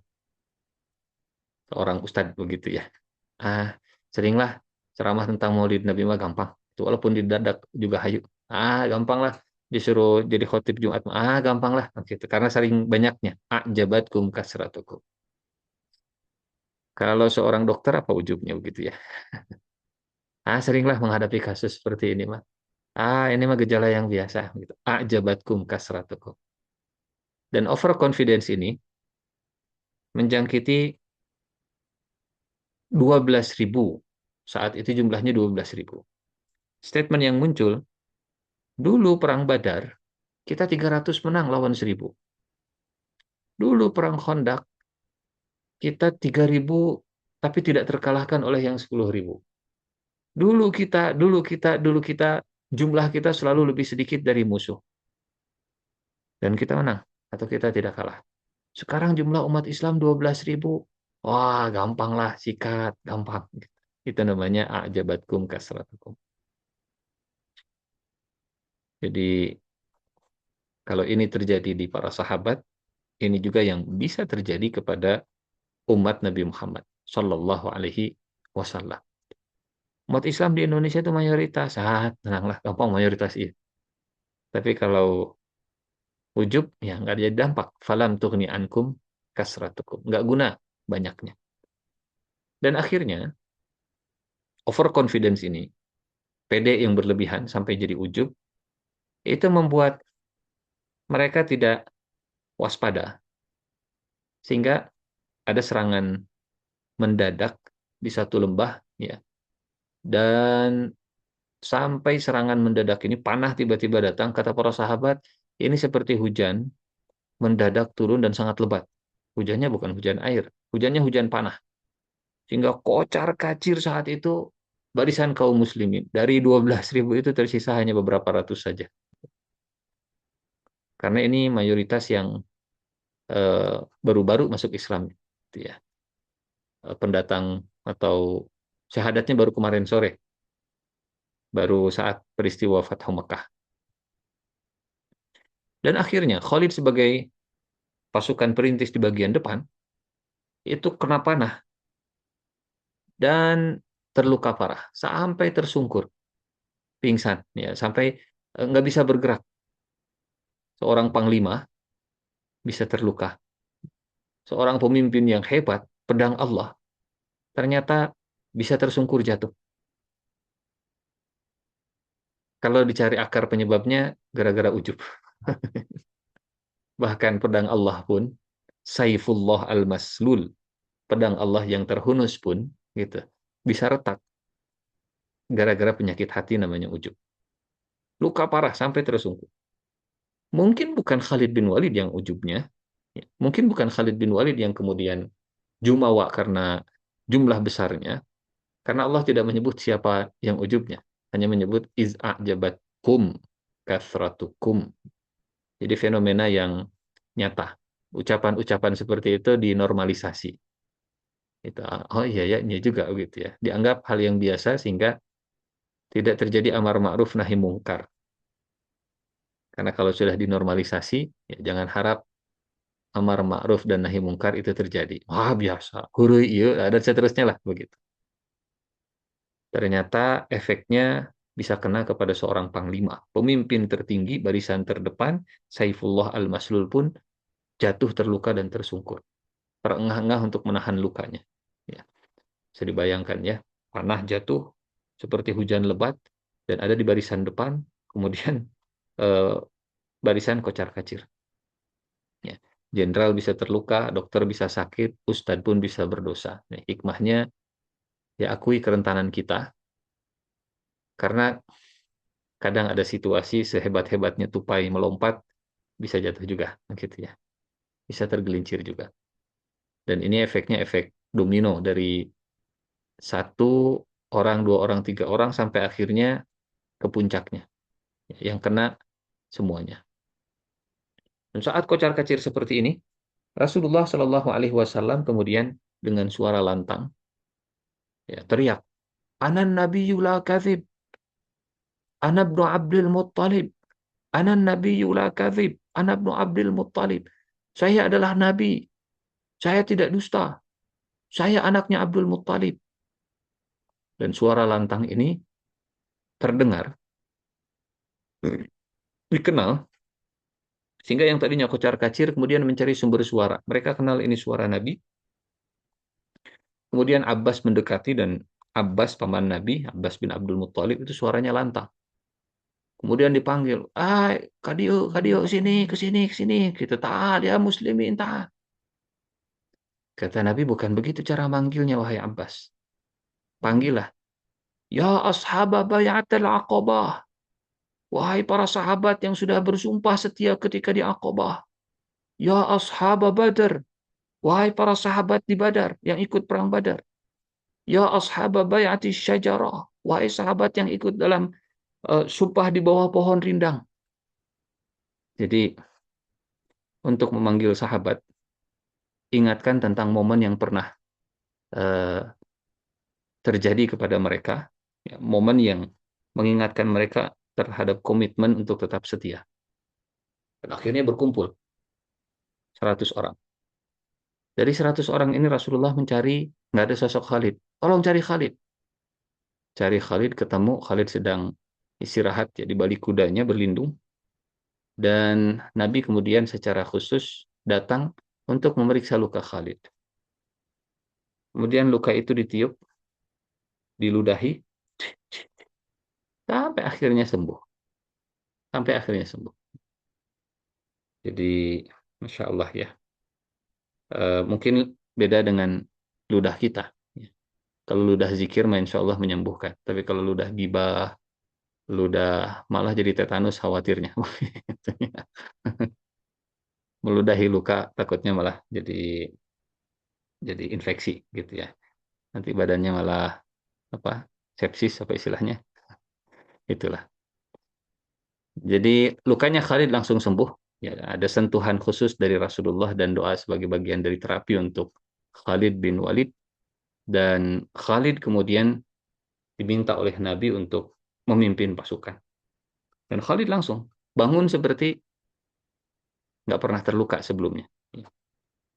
B: seorang ustadz begitu ya. Ah, seringlah ceramah tentang Maulid Nabi mah gampang. Itu walaupun didadak juga hayu. Gampang lah. Disuruh jadi khotib Jumat. Gampang lah. Gitu. Karena saling banyaknya. Jabatkum kasratukum. Kalau seorang dokter apa ujubnya begitu ya. Seringlah menghadapi kasus seperti ini mah. Ini mah gejala yang biasa gitu. Jabatkum kasratukum. Dan overconfidence ini menjangkiti 12.000. Saat itu jumlahnya 12.000. Statement yang muncul, dulu perang Badar, kita 300 menang lawan 1.000. Dulu perang Khandaq, kita 3.000 tapi tidak terkalahkan oleh yang 10.000. Dulu kita, jumlah kita selalu lebih sedikit dari musuh. Dan kita menang, atau kita tidak kalah. Sekarang jumlah umat Islam 12.000. Wah, gampang lah, sikat, gampang. Itu namanya a'jabatkum kasratukum. Jadi, kalau ini terjadi di para sahabat, ini juga yang bisa terjadi kepada umat Nabi Muhammad Sallallahu Alaihi Wasallam. Umat Islam di Indonesia itu mayoritas, tenanglah, gampang mayoritas iya. Tapi kalau ujub, ya nggak ada dampak. Falam tughni ankum kasratukum. Nggak guna banyaknya. Dan akhirnya, overconfidence ini, pede yang berlebihan sampai jadi ujub, itu membuat mereka tidak waspada. Sehingga ada serangan mendadak di satu lembah, ya. Dan sampai serangan mendadak ini, panah tiba-tiba datang, kata para sahabat, ini seperti hujan, mendadak turun dan sangat lebat. Hujannya bukan hujan air, hujannya hujan panah. Sehingga kocar kacir saat itu barisan kaum muslimin. Dari 12.000 itu tersisa hanya beberapa ratus saja. Karena ini mayoritas yang baru-baru masuk Islam. Gitu ya. Pendatang atau syahadatnya baru kemarin sore. Baru saat peristiwa Fathu Mekah. Dan akhirnya Khalid sebagai pasukan perintis di bagian depan itu kena panah dan terluka parah sampai tersungkur, pingsan ya, sampai nggak bisa bergerak. Seorang panglima bisa terluka. Seorang pemimpin yang hebat, pedang Allah, ternyata bisa tersungkur jatuh. Kalau dicari akar penyebabnya gara-gara ujub. Bahkan pedang Allah pun, Saifullah al-Maslul, pedang Allah yang terhunus pun gitu, bisa retak gara-gara penyakit hati namanya ujub. Luka parah sampai tersungkur. Mungkin bukan Khalid bin Walid yang ujubnya, ya. Mungkin bukan Khalid bin Walid yang kemudian jumawa karena jumlah besarnya, karena Allah tidak menyebut siapa yang ujubnya, hanya menyebut iz'ajabatkum kathratukum. Jadi fenomena yang nyata. Ucapan-ucapan seperti itu dinormalisasi. Itu, oh iya ya, ini juga gitu ya. Dianggap hal yang biasa sehingga tidak terjadi amar ma'ruf nahi mungkar. Karena kalau sudah dinormalisasi, ya jangan harap amar ma'ruf dan nahi mungkar itu terjadi. Wah, biasa. Guru iya, dan seterusnya lah begitu. Ternyata efeknya bisa kena kepada seorang panglima. Pemimpin tertinggi, barisan terdepan, Saifullah al-Maslul pun jatuh terluka dan tersungkur. Terengah-engah untuk menahan lukanya. Ya, bisa dibayangkan ya. Panah jatuh seperti hujan lebat dan ada di barisan depan, kemudian eh, barisan kocar-kacir. Ya. Jenderal bisa terluka, dokter bisa sakit, ustadz pun bisa berdosa. Nah, hikmahnya ya akui kerentanan kita, karena kadang ada situasi sehebat-hebatnya tupai melompat, bisa jatuh juga, gitu ya. Bisa tergelincir juga. Dan ini efeknya efek domino dari satu orang, dua orang, tiga orang, sampai akhirnya ke puncaknya. Yang kena semuanya. Dan saat kocar-kacir seperti ini, Rasulullah Shallallahu Alaihi Wasallam kemudian dengan suara lantang, ya, teriak, Anan Nabiyyu la kadzib, Ana ibnu Abdul Muttalib, Anan Nabiyyu la kadzib, Ana ibnu Abdul Muttalib. Saya adalah Nabi, saya tidak dusta, saya anaknya Abdul Muttalib. Dan suara lantang ini terdengar, dikenal, sehingga yang tadinya kocar-kacir kemudian mencari sumber suara. Mereka kenal ini suara Nabi. Kemudian Abbas mendekati, dan Abbas paman Nabi, Abbas bin Abdul Muttalib, itu suaranya lantang. Kemudian dipanggil, kadio, kadio, sini, ke sini, ke sini. Kita taat ya muslimin, taat. Kata Nabi, bukan begitu cara manggilnya, wahai Abbas. Panggillah, ya ashab bayatul aqabah. Wahai para sahabat yang sudah bersumpah setia ketika di Aqabah. Ya ashab Badar. Wahai para sahabat di Badar yang ikut perang Badar. Ya ashab bayati syajarah. Wahai sahabat yang ikut dalam sumpah di bawah pohon rindang. Jadi untuk memanggil sahabat, ingatkan tentang momen yang pernah uh, terjadi kepada mereka, ya, momen yang mengingatkan mereka terhadap komitmen untuk tetap setia. Dan akhirnya berkumpul 100 orang. Dari 100 orang ini Rasulullah mencari, nggak ada sosok Khalid. Tolong cari Khalid. Cari Khalid, ketemu Khalid sedang istirahat ya di balik kudanya berlindung. Dan Nabi kemudian secara khusus datang untuk memeriksa luka Khalid. Kemudian luka itu ditiup, diludahi, sampai akhirnya sembuh. Sampai akhirnya sembuh. Jadi, Masya Allah ya. Mungkin beda dengan ludah kita. Kalau ludah zikir, insya Allah menyembuhkan. Tapi kalau ludah gibah, ludah malah jadi tetanus khawatirnya. Meludahi luka takutnya malah jadi infeksi gitu ya. Nanti badannya malah apa? Sepsis apa istilahnya? Itulah. Jadi lukanya Khalid langsung sembuh. Ya, ada sentuhan khusus dari Rasulullah dan doa sebagai bagian dari terapi untuk Khalid bin Walid, dan Khalid kemudian diminta oleh Nabi untuk memimpin pasukan. Dan Khalid langsung bangun seperti nggak pernah terluka sebelumnya.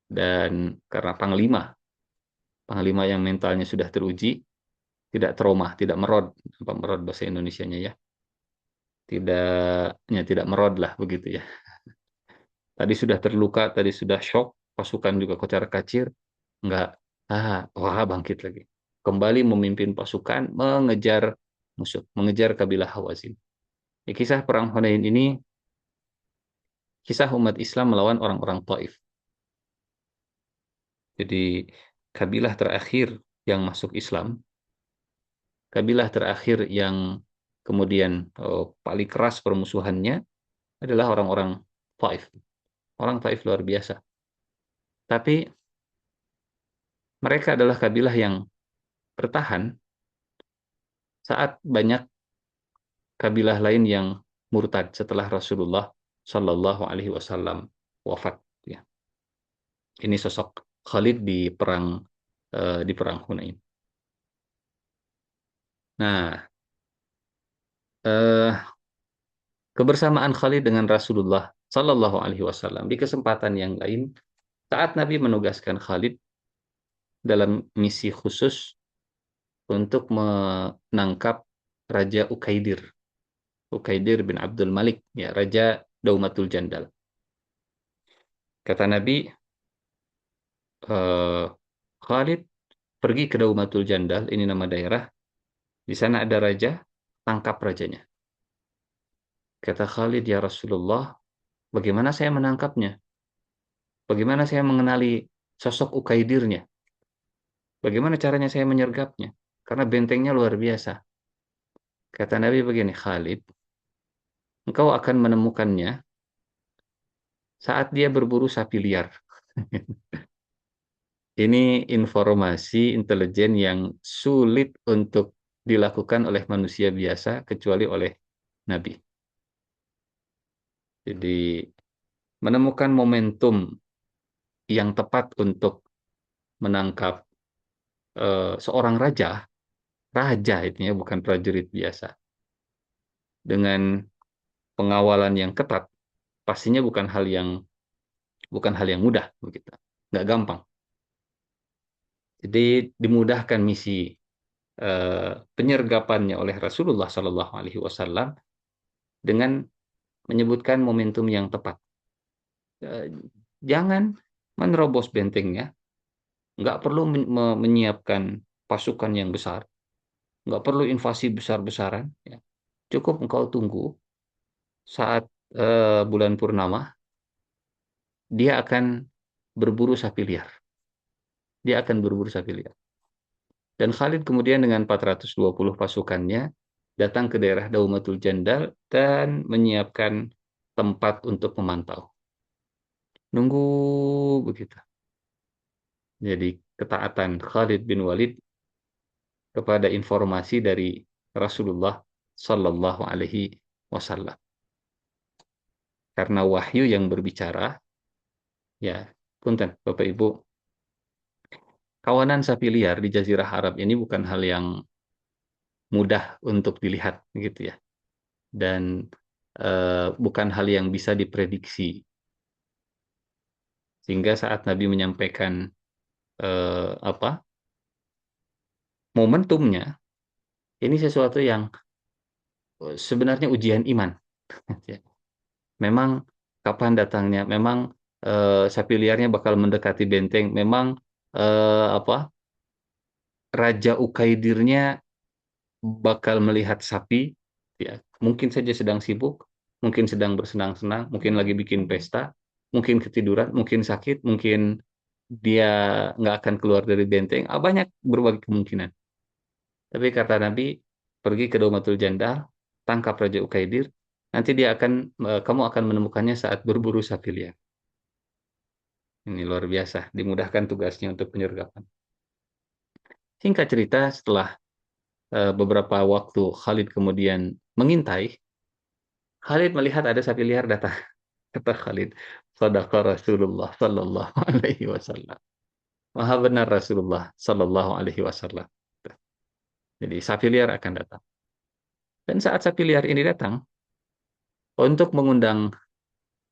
B: Dan karena panglima yang mentalnya sudah teruji, tidak trauma, tidak merod, apa merod bahasa Indonesianya ya, tidak merod lah begitu ya. Tadi sudah terluka, tadi sudah shock, pasukan juga kocar-kacir, nggak, wah bangkit lagi. Kembali memimpin pasukan, mengejar musuh, mengejar kabilah Hawazin. Ya, kisah perang Hunain ini kisah umat Islam melawan orang-orang Taif. Jadi kabilah terakhir yang masuk Islam, kabilah terakhir yang kemudian paling keras permusuhannya adalah orang-orang Taif. Orang Taif luar biasa. Tapi mereka adalah kabilah yang bertahan saat banyak kabilah lain yang murtad setelah Rasulullah Shallallahu Alaihi Wasallam wafat. Ya. Ini sosok Khalid di perang Hunain. Nah, eh, kebersamaan Khalid dengan Rasulullah Shallallahu Alaihi Wasallam di kesempatan yang lain, saat Nabi menugaskan Khalid dalam misi khusus untuk menangkap Raja Ukaidir, Ukaidir bin Abdul Malik, ya, Raja Daumatul Jandal. Kata Nabi, Khalid pergi ke Daumatul Jandal, ini nama daerah, di sana ada raja, tangkap rajanya. Kata Khalid, ya Rasulullah, bagaimana saya menangkapnya? Bagaimana saya mengenali sosok Ukaidirnya? Bagaimana caranya saya menyergapnya? karena bentengnya luar biasa. Kata Nabi begini, Khalid, engkau akan menemukannya saat dia berburu sapi liar. Ini informasi intelijen yang sulit untuk dilakukan oleh manusia biasa kecuali oleh Nabi. Jadi menemukan momentum yang tepat untuk menangkap seorang raja, raja itu ya, bukan prajurit biasa, dengan pengawalan yang ketat, pastinya bukan hal yang mudah begitu, nggak gampang. Jadi dimudahkan misi penyergapannya oleh Rasulullah Shallallahu Alaihi Wasallam dengan menyebutkan momentum yang tepat. Eh, Jangan menerobos bentengnya, nggak perlu menyiapkan pasukan yang besar, nggak perlu invasi besar-besaran. Ya. Cukup engkau tunggu saat bulan purnama, dia akan berburu sapi liar. Dia akan berburu sapi liar. Dan Khalid kemudian dengan 420 pasukannya datang ke daerah Daumatul Jandal dan menyiapkan tempat untuk memantau. Nunggu begitu. Jadi ketaatan Khalid bin Walid kepada informasi dari Rasulullah Sallallahu Alaihi Wasallam. Karena wahyu yang berbicara, ya, punten, Bapak Ibu, kawanan sapi liar di Jazirah Arab ini bukan hal yang mudah untuk dilihat, gitu ya, dan bukan hal yang bisa diprediksi. Sehingga saat Nabi menyampaikan apa momentumnya, ini sesuatu yang sebenarnya ujian iman. Ya. Memang kapan datangnya, memang sapi liarnya bakal mendekati benteng, memang apa Raja Ukaidirnya bakal melihat sapi, ya mungkin saja sedang sibuk, mungkin sedang bersenang-senang, mungkin lagi bikin pesta, mungkin ketiduran, mungkin sakit, mungkin dia nggak akan keluar dari benteng. Banyak berbagai kemungkinan. Tapi kata Nabi, pergi ke Daumatul Jandal, tangkap Raja Ukaidir, nanti kamu akan menemukannya saat berburu sapi liar. Ini luar biasa, dimudahkan tugasnya untuk penyergapan. Singkat cerita, setelah beberapa waktu Khalid kemudian mengintai, Khalid melihat ada sapi liar datang. Kata Khalid, Sadaqa Rasulullah Sallallahu Alaihi Wasallam. Maha benar Rasulullah Sallallahu Alaihi Wasallam. Jadi sapi liar akan datang. Dan saat sapi liar ini datang, untuk mengundang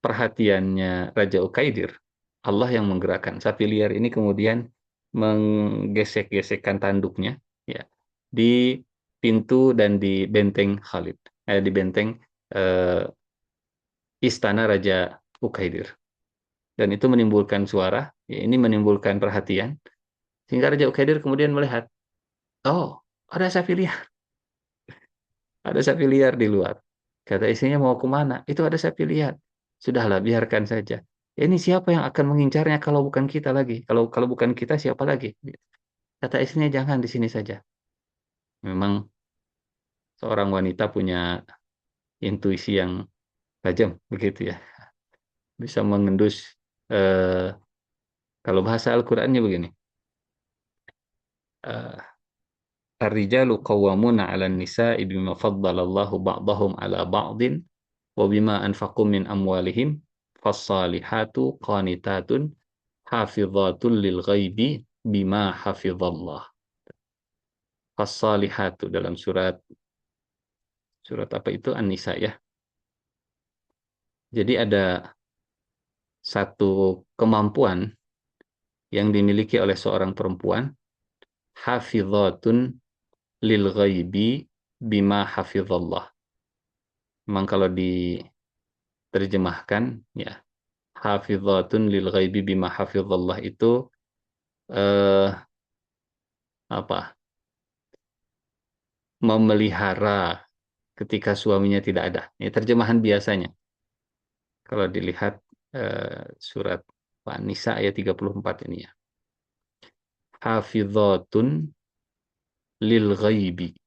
B: perhatiannya Raja Ukaidir, Allah yang menggerakkan sapi liar ini kemudian menggesek-gesekkan tanduknya, ya, di pintu dan di benteng Khalid, di benteng eh, istana Raja Ukaidir. Dan itu menimbulkan suara, ya, ini menimbulkan perhatian, sehingga Raja Ukaidir kemudian melihat, oh, ada sapi liar, ada sapi liar di luar. Kata istrinya, mau kemana? Itu ada sapi liar. Sudahlah, biarkan saja. Ini siapa yang akan mengincarnya kalau bukan kita lagi? Kalau kalau bukan kita, siapa lagi? Kata istrinya, jangan di sini saja. Memang seorang wanita punya intuisi yang tajam, begitu ya. Bisa mengendus, eh, kalau bahasa Al-Qur'annya begini. eh, Ar-rijalu qawwamuna 'alan nisa'i bima faddalallahu ba'dahum 'ala ba'din wa bima anfaqu min amwalihim fas-salihatu qanitatun hafizatun lil ghaibi bima hafizallah. Fas-salihatu dalam surat apa itu An-Nisa ya. Jadi ada satu kemampuan yang dimiliki oleh seorang perempuan, hafizatun lil ghaibi bima hafizallah. Memang kalau diterjemahkan ya, hafizatun lil ghaibi bima hafizallah itu eh, apa? Memelihara ketika suaminya tidak ada. Ini terjemahan biasanya. Kalau dilihat surat An-Nisa ayat 34 ini ya. Hafizatun lil ghaibi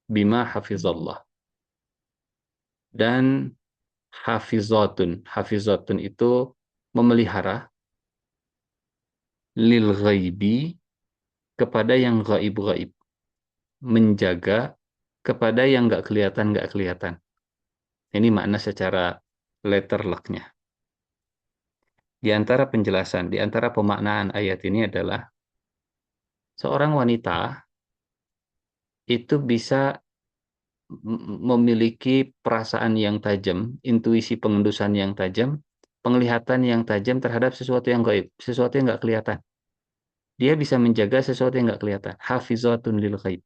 B: bima hafizallah. Dan hafizatun itu memelihara lil ghaibi kepada yang gaib-gaib, menjaga kepada yang nggak kelihatan. Ini makna secara letter luck-nya. Di antara penjelasan, di antara pemaknaan ayat ini adalah seorang wanita itu bisa memiliki perasaan yang tajam, intuisi pengendusan yang tajam, penglihatan yang tajam terhadap sesuatu yang gaib, sesuatu yang nggak kelihatan. Dia bisa menjaga sesuatu yang nggak kelihatan. Hafizatun lil ghaib.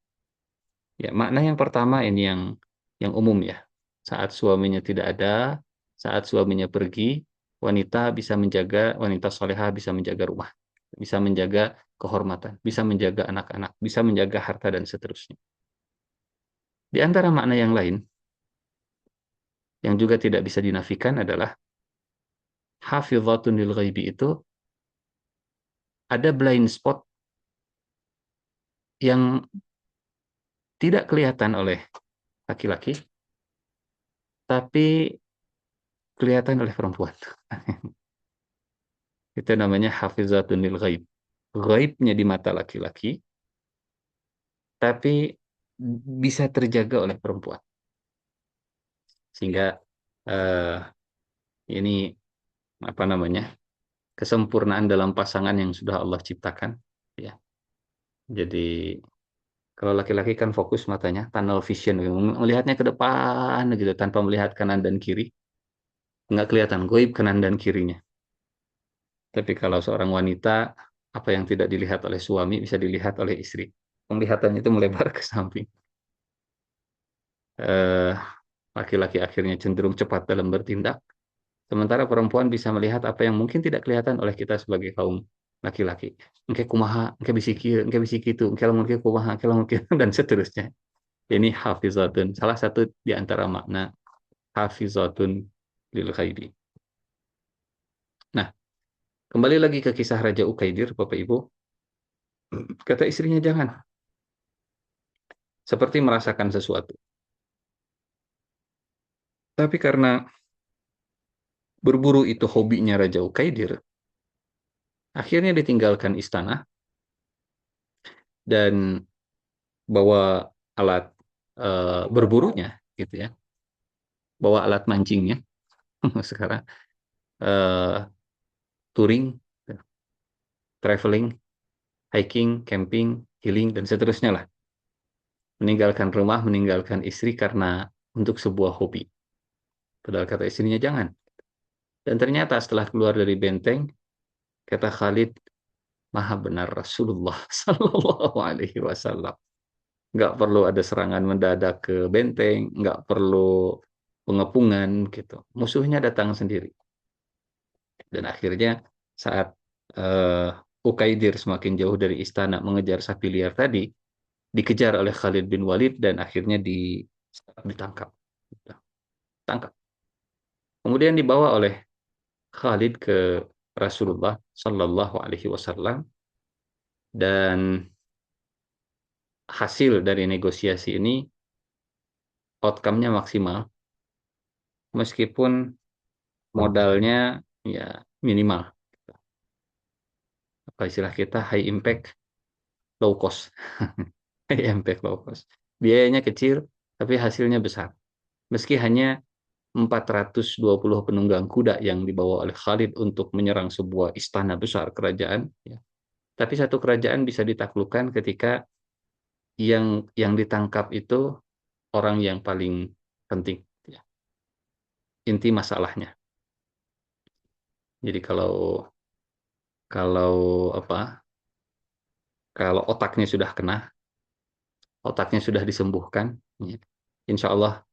B: Ya, makna yang pertama ini yang umum ya. Saat suaminya tidak ada, saat suaminya pergi, wanita solehah bisa menjaga rumah, bisa menjaga kehormatan, bisa menjaga anak-anak, bisa menjaga harta dan seterusnya. Di antara makna yang lain, yang juga tidak bisa dinafikan adalah hafizatun lil ghaibi itu ada blind spot yang tidak kelihatan oleh laki-laki, tapi kelihatan oleh perempuan. Itu namanya hafizatun lil ghaib. Ghaibnya di mata laki-laki, tapi bisa terjaga oleh perempuan. Sehingga eh, ini apa namanya? Kesempurnaan dalam pasangan yang sudah Allah ciptakan, ya. Jadi kalau laki-laki kan fokus matanya, tunnel vision, gitu. Melihatnya ke depan gitu tanpa melihat kanan dan kiri, nggak kelihatan goib kanan dan kirinya. Tapi kalau seorang wanita, apa yang tidak dilihat oleh suami bisa dilihat oleh istri. Penglihatannya itu melebar ke samping. Eh, Laki-laki akhirnya cenderung cepat dalam bertindak, sementara perempuan bisa melihat apa yang mungkin tidak kelihatan oleh kita sebagai kaum laki-laki. Engke kumaha, engke bisiki itu, engke lamun kieu kumaha, engke lamun kieu dan seterusnya. Ini hafizatun, salah satu di antara makna hafizatun lil ghaibi. Nah, kembali lagi ke kisah Raja Ukaidir, Bapak Ibu. Kata istrinya jangan, seperti merasakan sesuatu. Tapi karena berburu itu hobinya Raja Ukaidir, akhirnya ditinggalkan istana dan bawa alat berburunya, gitu ya, bawa alat mancingnya. Sekarang eh, touring, traveling, hiking, camping, healing dan seterusnya lah. Meninggalkan rumah, meninggalkan istri karena untuk sebuah hobi. Padahal kata istrinya jangan. Dan ternyata setelah keluar dari benteng, kata Khalid, maha benar Rasulullah Sallallahu Alaihi Wasallam. Nggak perlu ada serangan mendadak ke benteng, nggak perlu pengepungan gitu. Musuhnya datang sendiri. Dan akhirnya saat uh, Ukaidir semakin jauh dari istana mengejar sapi liar tadi, dikejar oleh Khalid bin Walid dan akhirnya ditangkap. Tangkap. Kemudian dibawa oleh Khalid ke Rasulullah Sallallahu Alaihi Wasallam dan hasil dari negosiasi ini outcome-nya maksimal meskipun modalnya ya minimal. Apa istilah kita high impact low cost. High impact low cost. Biayanya kecil tapi hasilnya besar. Meski hanya 420 penunggang kuda yang dibawa oleh Khalid untuk menyerang sebuah istana besar kerajaan, ya. Tapi satu kerajaan bisa ditaklukkan ketika yang ditangkap itu orang yang paling penting, ya. Inti masalahnya. Jadi kalau kalau apa? Kalau otaknya sudah kena, otaknya sudah disembuhkan, ya, insya Allah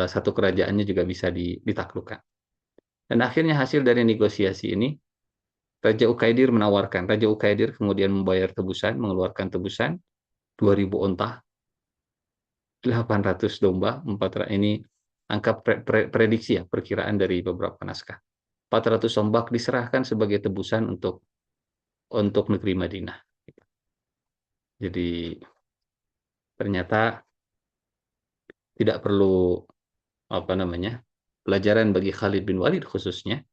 B: satu kerajaannya juga bisa ditaklukkan. Dan akhirnya hasil dari negosiasi ini, Raja Ukaidir kemudian membayar tebusan, mengeluarkan tebusan 2.000 onta, 800 domba, ini angka prediksi ya, perkiraan dari beberapa naskah. 400 ombak diserahkan sebagai tebusan untuk negeri Madinah. Jadi ternyata tidak perlu pelajaran bagi Khalid bin Walid khususnya,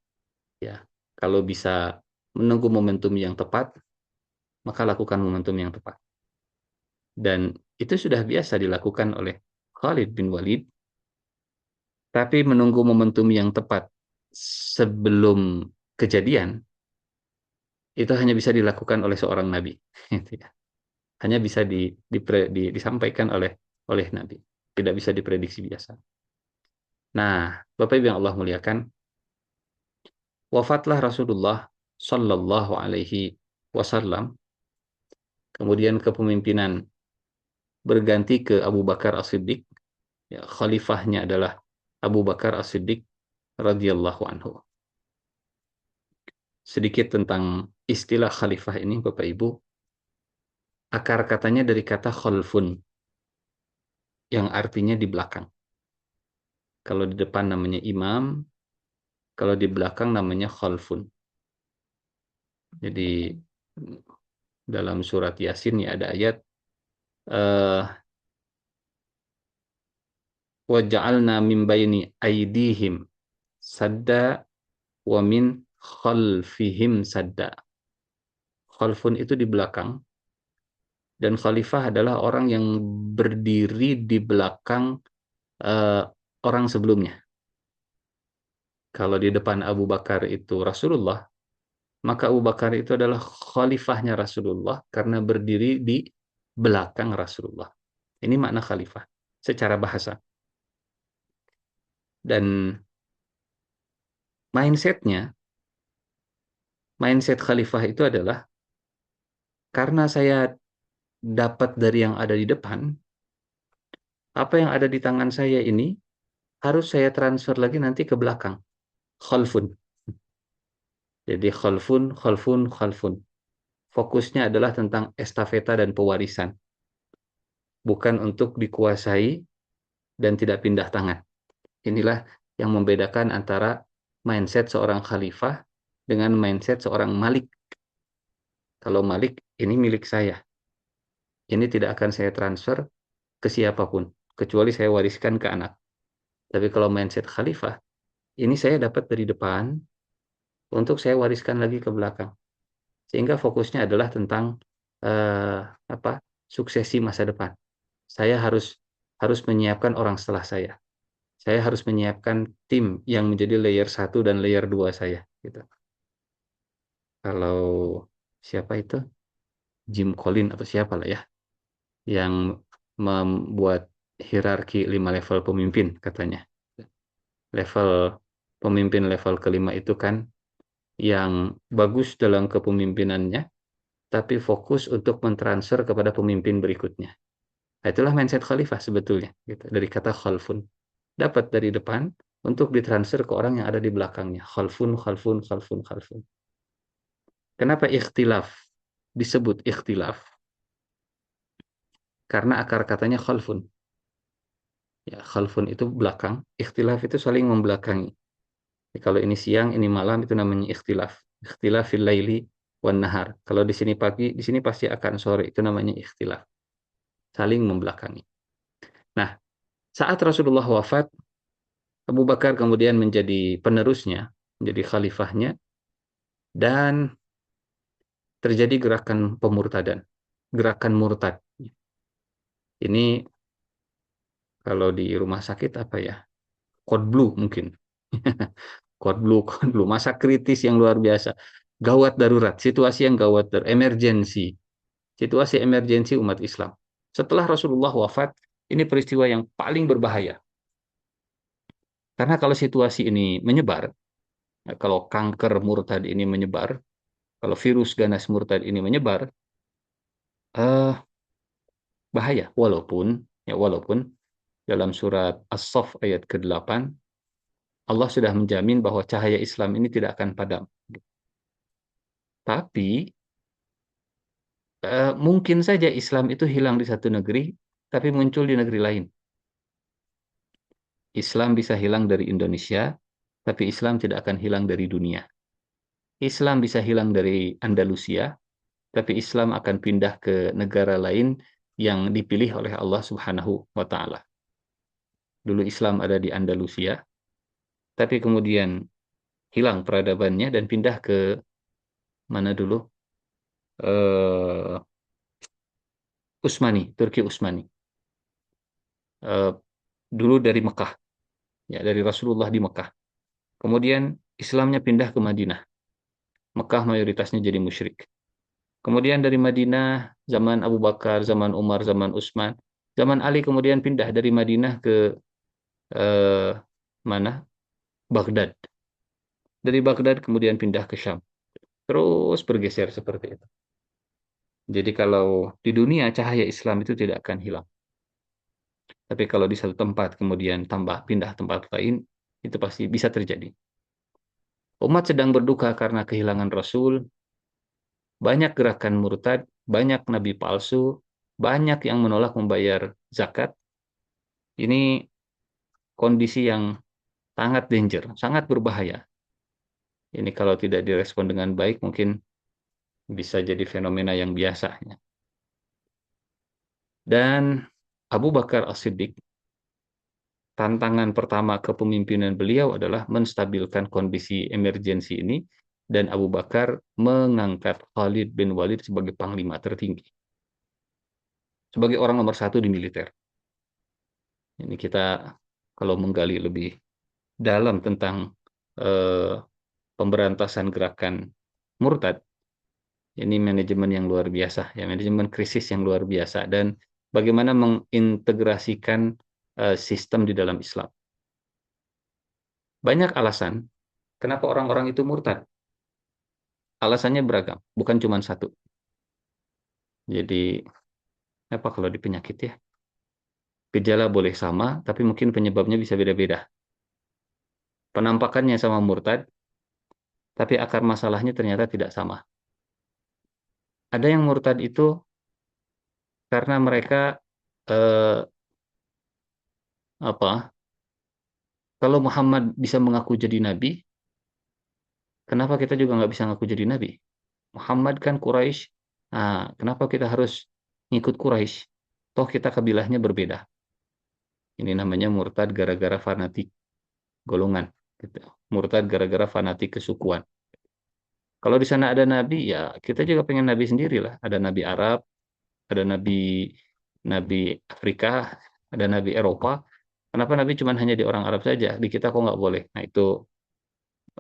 B: ya. Kalau bisa menunggu momentum yang tepat, maka lakukan momentum yang tepat. Dan itu sudah biasa dilakukan oleh Khalid bin Walid, tapi menunggu momentum yang tepat sebelum kejadian itu hanya bisa dilakukan oleh seorang nabi. Gitu ya. Hanya bisa disampaikan oleh nabi, tidak bisa diprediksi biasa. Nah, Bapak Ibu yang Allah muliakan, wafatlah Rasulullah Shallallahu Alaihi Wasallam, kemudian kepemimpinan berganti ke Abu Bakar As-Siddiq. Ya, khalifahnya adalah Abu Bakar As-Siddiq radhiyallahu anhu. Sedikit tentang istilah khalifah ini, Bapak Ibu. Akar katanya dari kata khalfun, yang artinya di belakang. Kalau di depan namanya imam, kalau di belakang namanya khalfun. Jadi dalam surat Yasin ya ada ayat eh, waja'alna min baini aidihim sadda wa min khalfihim sadda. Khalfun itu di belakang, dan khalifah adalah orang yang berdiri di belakang eh, orang sebelumnya. Kalau di depan Abu Bakar itu Rasulullah, maka Abu Bakar itu adalah khalifahnya Rasulullah karena berdiri di belakang Rasulullah. Ini makna khalifah secara bahasa. Dan mindsetnya, mindset khalifah itu adalah karena saya dapat dari yang ada di depan, apa yang ada di tangan saya ini harus saya transfer lagi nanti ke belakang. Khalfun. Jadi khalfun, khalfun, khalfun. Fokusnya adalah tentang estafeta dan pewarisan. Bukan untuk dikuasai dan tidak pindah tangan. Inilah yang membedakan antara mindset seorang khalifah dengan mindset seorang malik. Kalau malik, ini milik saya. Ini tidak akan saya transfer ke siapapun, kecuali saya wariskan ke anak. Tapi kalau mindset khalifah, ini saya dapat dari depan, untuk saya wariskan lagi ke belakang. Sehingga fokusnya adalah tentang eh, apa suksesi masa depan. Saya harus harus menyiapkan orang setelah saya. Saya harus menyiapkan tim yang menjadi layer 1 dan layer 2 saya. Gitu. Kalau siapa itu? Jim Collins atau siapa lah ya, yang membuat hierarki 5 level pemimpin katanya. Level pemimpin level kelima itu kan yang bagus dalam kepemimpinannya, tapi fokus untuk mentransfer kepada pemimpin berikutnya. Nah, itulah mindset khalifah sebetulnya, gitu. Dari kata khalfun. Dapat dari depan untuk ditransfer ke orang yang ada di belakangnya. Khalfun, khalfun, khalfun, khalfun. Kenapa ikhtilaf disebut ikhtilaf? Karena akar katanya khalfun. Ya, khalfun itu belakang, ikhtilaf itu saling membelakangi. Ya, kalau ini siang, ini malam, itu namanya ikhtilaf. Ikhtilaf fil laili wan nahar. Kalau di sini pagi, di sini pasti akan sore, itu namanya ikhtilaf. Saling membelakangi. Nah, saat Rasulullah wafat, Abu Bakar kemudian menjadi penerusnya, menjadi khalifahnya, dan terjadi gerakan pemurtadan, gerakan murtad. Ini kalau di rumah sakit apa ya? Code blue mungkin. Code blue, masa kritis yang luar biasa. Gawat darurat, situasi yang gawat emergensi. Situasi emergensi umat Islam. Setelah Rasulullah wafat, ini peristiwa yang paling berbahaya. Karena kalau situasi ini menyebar, kalau kanker murtad ini menyebar, kalau virus ganas murtad ini menyebar, eh, bahaya. Walaupun dalam surat As-Saff ayat ke-8, Allah sudah menjamin bahwa cahaya Islam ini tidak akan padam. Tapi mungkin saja Islam itu hilang di satu negeri, tapi muncul di negeri lain. Islam bisa hilang dari Indonesia, tapi Islam tidak akan hilang dari dunia. Islam bisa hilang dari Andalusia, tapi Islam akan pindah ke negara lain yang dipilih oleh Allah Subhanahu wa taala. Dulu Islam ada di Andalusia, tapi kemudian hilang peradabannya dan pindah ke mana dulu? Eh, Utsmani, Turki Utsmani. Eh, Dulu dari Mekah, ya dari Rasulullah di Mekah. Kemudian Islamnya pindah ke Madinah. Mekah mayoritasnya jadi musyrik. Kemudian dari Madinah, zaman Abu Bakar, zaman Umar, zaman Utsman, zaman Ali kemudian pindah dari Madinah ke eh, mana? Baghdad. Dari Baghdad kemudian pindah ke Syam. Terus bergeser seperti itu. Jadi kalau di dunia cahaya Islam itu tidak akan hilang. Tapi kalau di satu tempat kemudian tambah pindah tempat lain, itu pasti bisa terjadi. Umat sedang berduka karena kehilangan Rasul, banyak gerakan murtad, banyak nabi palsu, banyak yang menolak membayar zakat. Ini kondisi yang sangat danger, sangat berbahaya. Ini kalau tidak direspon dengan baik mungkin bisa jadi fenomena yang biasa. Dan Abu Bakar As-Siddiq, tantangan pertama kepemimpinan beliau adalah menstabilkan kondisi emergensi ini, dan Abu Bakar mengangkat Khalid bin Walid sebagai panglima tertinggi, sebagai orang nomor satu di militer. Ini kita kalau menggali lebih dalam tentang eh, pemberantasan gerakan murtad, ini manajemen yang luar biasa, ya manajemen krisis yang luar biasa, dan bagaimana mengintegrasikan sistem di dalam Islam. Banyak alasan kenapa orang-orang itu murtad. Alasannya beragam, bukan cuma satu. Jadi, apa kalau di penyakit ya? Gejala boleh sama, tapi mungkin penyebabnya bisa beda-beda. Penampakannya sama murtad, tapi akar masalahnya ternyata tidak sama. Ada yang murtad itu karena mereka eh, apa? Kalau Muhammad bisa mengaku jadi nabi, kenapa kita juga nggak bisa ngaku jadi nabi? Muhammad kan Quraisy. Nah, kenapa kita harus ngikut Quraisy? Toh kita kabilahnya berbeda. Ini namanya murtad gara-gara fanatik golongan. Gitu. Murtad gara-gara fanatik kesukuan. Kalau di sana ada nabi, ya kita juga pengen nabi sendiri lah. Ada nabi Arab, ada nabi nabi Afrika, ada nabi Eropa. Kenapa nabi cuma hanya di orang Arab saja? Di kita kok nggak boleh? Nah itu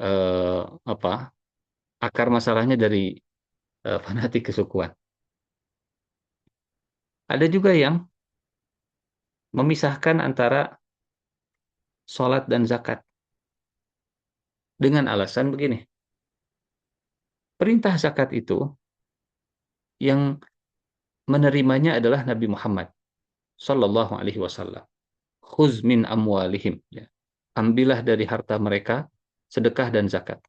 B: eh, apa? Akar masalahnya dari fanatik kesukuan. Ada juga yang memisahkan antara sholat dan zakat dengan alasan begini. Perintah zakat itu yang menerimanya adalah Nabi Muhammad Sallallahu Alaihi Wasallam. Khuz min amwalihim. Ya. Ambillah dari harta mereka sedekah dan zakat.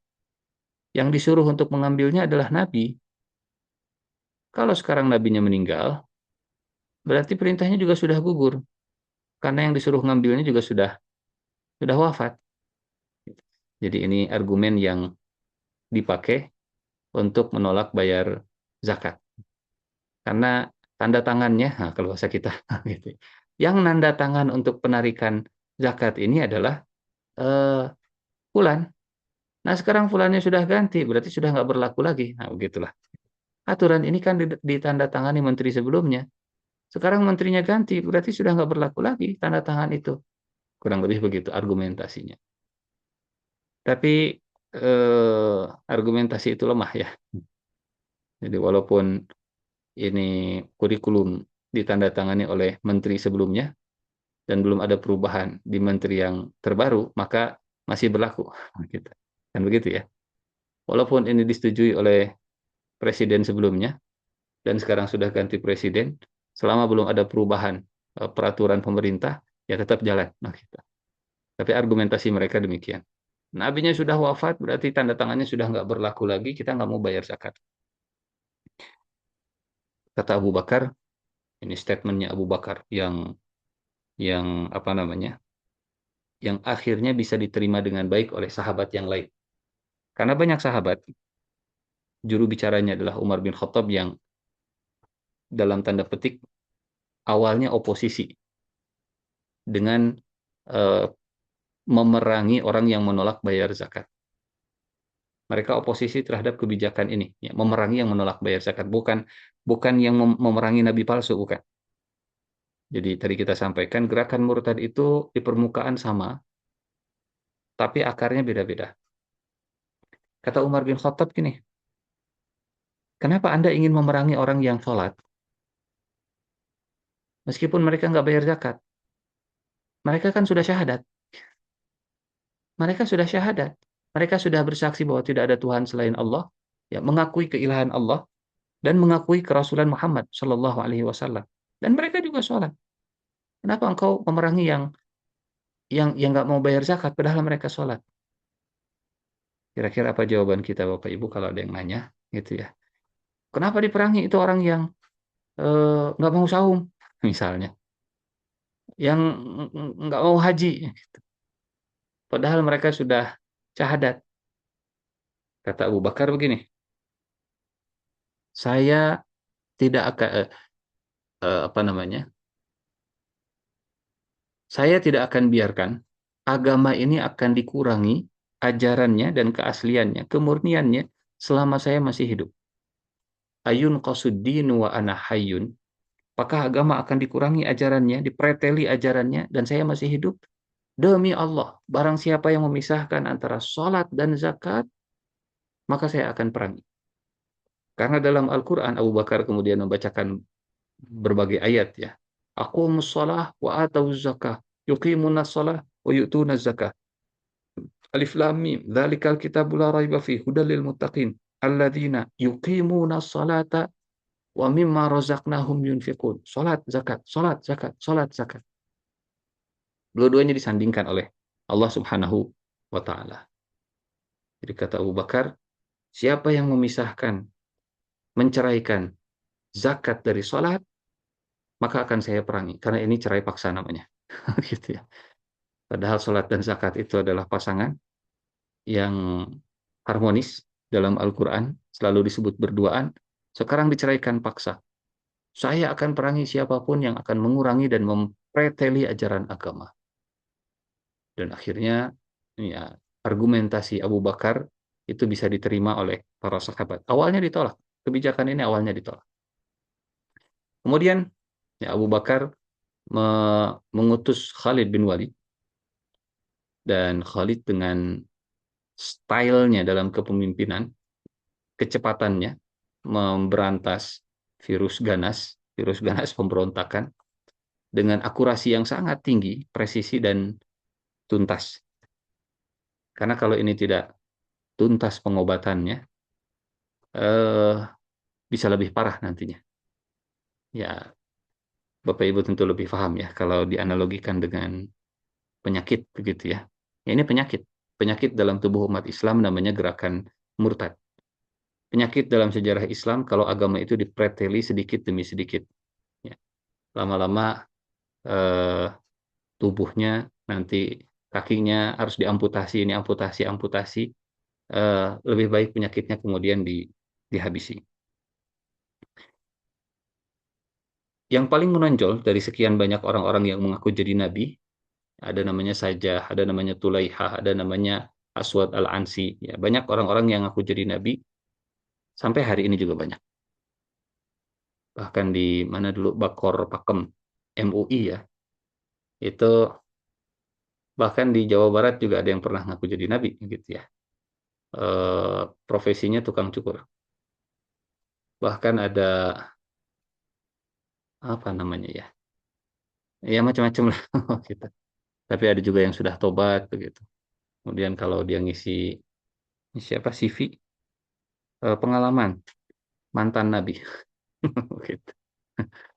B: Yang disuruh untuk mengambilnya adalah Nabi. Kalau sekarang Nabinya meninggal, berarti perintahnya juga sudah gugur. Karena yang disuruh ngambilnya juga sudah wafat. Jadi ini argumen yang dipakai untuk menolak bayar zakat. Karena tanda tangannya, nah kalau bahasa kita, gitu. Yang nanda tangan untuk penarikan zakat ini adalah fulan. Nah sekarang fulannya sudah ganti, berarti sudah nggak berlaku lagi. Nah begitulah. Aturan ini kan ditandatangani menteri sebelumnya. Sekarang menterinya ganti, berarti sudah nggak berlaku lagi tanda tangan itu. Kurang lebih begitu argumentasinya. Tapi argumentasi itu lemah ya. Jadi walaupun ini kurikulum ditandatangani oleh menteri sebelumnya dan belum ada perubahan di menteri yang terbaru, maka masih berlaku. Gitu. Kan begitu ya. Walaupun ini disetujui oleh presiden sebelumnya dan sekarang sudah ganti presiden, selama belum ada perubahan peraturan pemerintah, ya tetap jalan. Nah, gitu. Tapi argumentasi mereka demikian. Nabinya sudah wafat, berarti tanda tangannya sudah nggak berlaku lagi, kita nggak mau bayar zakat. Kata Abu Bakar, ini statementnya Abu Bakar yang apa namanya, yang akhirnya bisa diterima dengan baik oleh sahabat yang lain. Karena banyak sahabat, juru bicaranya adalah Umar bin Khattab yang dalam tanda petik awalnya oposisi dengan eh, memerangi orang yang menolak bayar zakat. Mereka oposisi terhadap kebijakan ini, ya, memerangi yang menolak bayar zakat, bukan bukan yang memerangi nabi palsu, bukan. Jadi tadi kita sampaikan gerakan murtad itu di permukaan sama, tapi akarnya beda-beda. Kata Umar bin Khattab gini, kenapa Anda ingin memerangi orang yang sholat, meskipun mereka nggak bayar zakat? Mereka kan sudah syahadat. Mereka sudah syahadat. Mereka sudah bersaksi bahwa tidak ada Tuhan selain Allah, ya, mengakui keilahan Allah dan mengakui kerasulan Muhammad Shallallahu Alaihi Wasallam. Dan mereka juga sholat. Kenapa engkau memerangi yang nggak mau bayar zakat, padahal mereka sholat? Kira-kira apa jawaban kita, Bapak Ibu, kalau ada yang nanya, gitu ya? Kenapa diperangi itu orang yang nggak mau saum, misalnya, yang nggak mau haji, padahal mereka sudah syahadat. Kata Abu Bakar begini, saya tidak akan apa namanya? Saya tidak akan biarkan agama ini akan dikurangi ajarannya dan keasliannya, kemurniannya selama saya masih hidup. Ayun qasuddinu wa ana hayyun. Apakah agama akan dikurangi ajarannya, dipreteli ajarannya dan saya masih hidup? Demi Allah, barang siapa yang memisahkan antara sholat dan zakat, maka saya akan perangi. Karena dalam Al-Quran, Abu Bakar kemudian membacakan berbagai ayat, ya. Aqumus shalah wa atawuz zakah, yuqimunas shalah wa yu'tunaz zakah. Alif Lam Mim, dzalikal kitabul la raiba fihi hudal lil muttaqin alladzina yuqimunas salata wa mimma razaqnahum yunfiqun. Salat, zakat, salat, zakat, salat, zakat. Dua-duanya disandingkan oleh Allah Subhanahu wa taala. Jadi kata Abu Bakar, siapa yang memisahkan, menceraikan zakat dari salat, maka akan saya perangi karena ini cerai paksa namanya. Gitu ya. Padahal salat dan zakat itu adalah pasangan yang harmonis dalam Al-Quran, selalu disebut berduaan, sekarang diceraikan paksa. Saya akan perangi siapapun yang akan mengurangi dan mempreteli ajaran agama. Dan akhirnya, ya, argumentasi Abu Bakar itu bisa diterima oleh para sahabat. Awalnya ditolak. Kebijakan ini awalnya ditolak. Kemudian, ya, Abu Bakar mengutus Khalid bin Walid, dan Khalid dengan stylenya dalam kepemimpinan, kecepatannya memberantas virus ganas pemberontakan dengan akurasi yang sangat tinggi, presisi dan tuntas. Karena kalau ini tidak tuntas pengobatannya, eh, bisa lebih parah nantinya. Ya, Bapak Ibu tentu lebih paham ya kalau dianalogikan dengan penyakit begitu ya. Ya, ini penyakit. Penyakit dalam tubuh umat Islam namanya gerakan murtad. Penyakit dalam sejarah Islam kalau agama itu dipreteli sedikit demi sedikit. Ya, lama-lama eh, tubuhnya nanti kakinya harus diamputasi, ini amputasi, amputasi. Lebih baik penyakitnya kemudian dihabisi. Yang paling menonjol dari sekian banyak orang-orang yang mengaku jadi nabi, ada namanya Sajah, ada namanya Tulaihah, ada namanya Aswad Al-Ansi. Ya, banyak orang-orang yang ngaku jadi nabi, sampai hari ini juga banyak. Bahkan di mana dulu Bakor Pakem MUI ya, itu bahkan di Jawa Barat juga ada yang pernah ngaku jadi nabi gitu ya. Profesinya tukang cukur. Bahkan ada apa namanya ya? Ya macam-macam lah gitu. Tapi ada juga yang sudah tobat begitu. Kemudian kalau dia ngisi siapa CV, pengalaman mantan nabi gitu.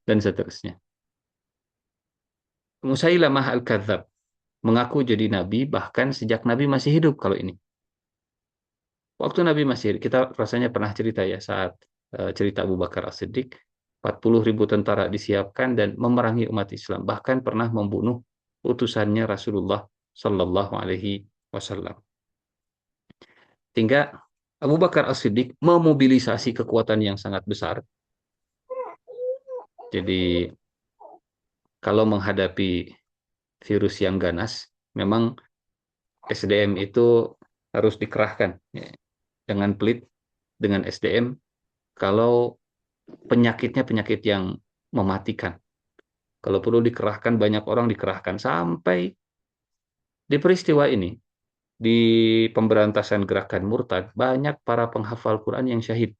B: Dan seterusnya. Musailamah al-Kadzab mengaku jadi nabi bahkan sejak nabi masih hidup kalau ini. Waktu nabi masih hidup, kita rasanya pernah cerita ya saat cerita Abu Bakar As-Siddiq, 40.000 tentara disiapkan dan memerangi umat Islam, bahkan pernah membunuh utusannya Rasulullah Shallallahu Alaihi Wasallam. Hingga Abu Bakar As-Siddiq memobilisasi kekuatan yang sangat besar. Jadi kalau menghadapi virus yang ganas, memang SDM itu harus dikerahkan, ya, dengan pelit, dengan SDM. Kalau penyakitnya penyakit yang mematikan, kalau perlu dikerahkan banyak orang, dikerahkan. Sampai di peristiwa ini, di pemberantasan gerakan murtad, banyak para penghafal Quran yang syahid.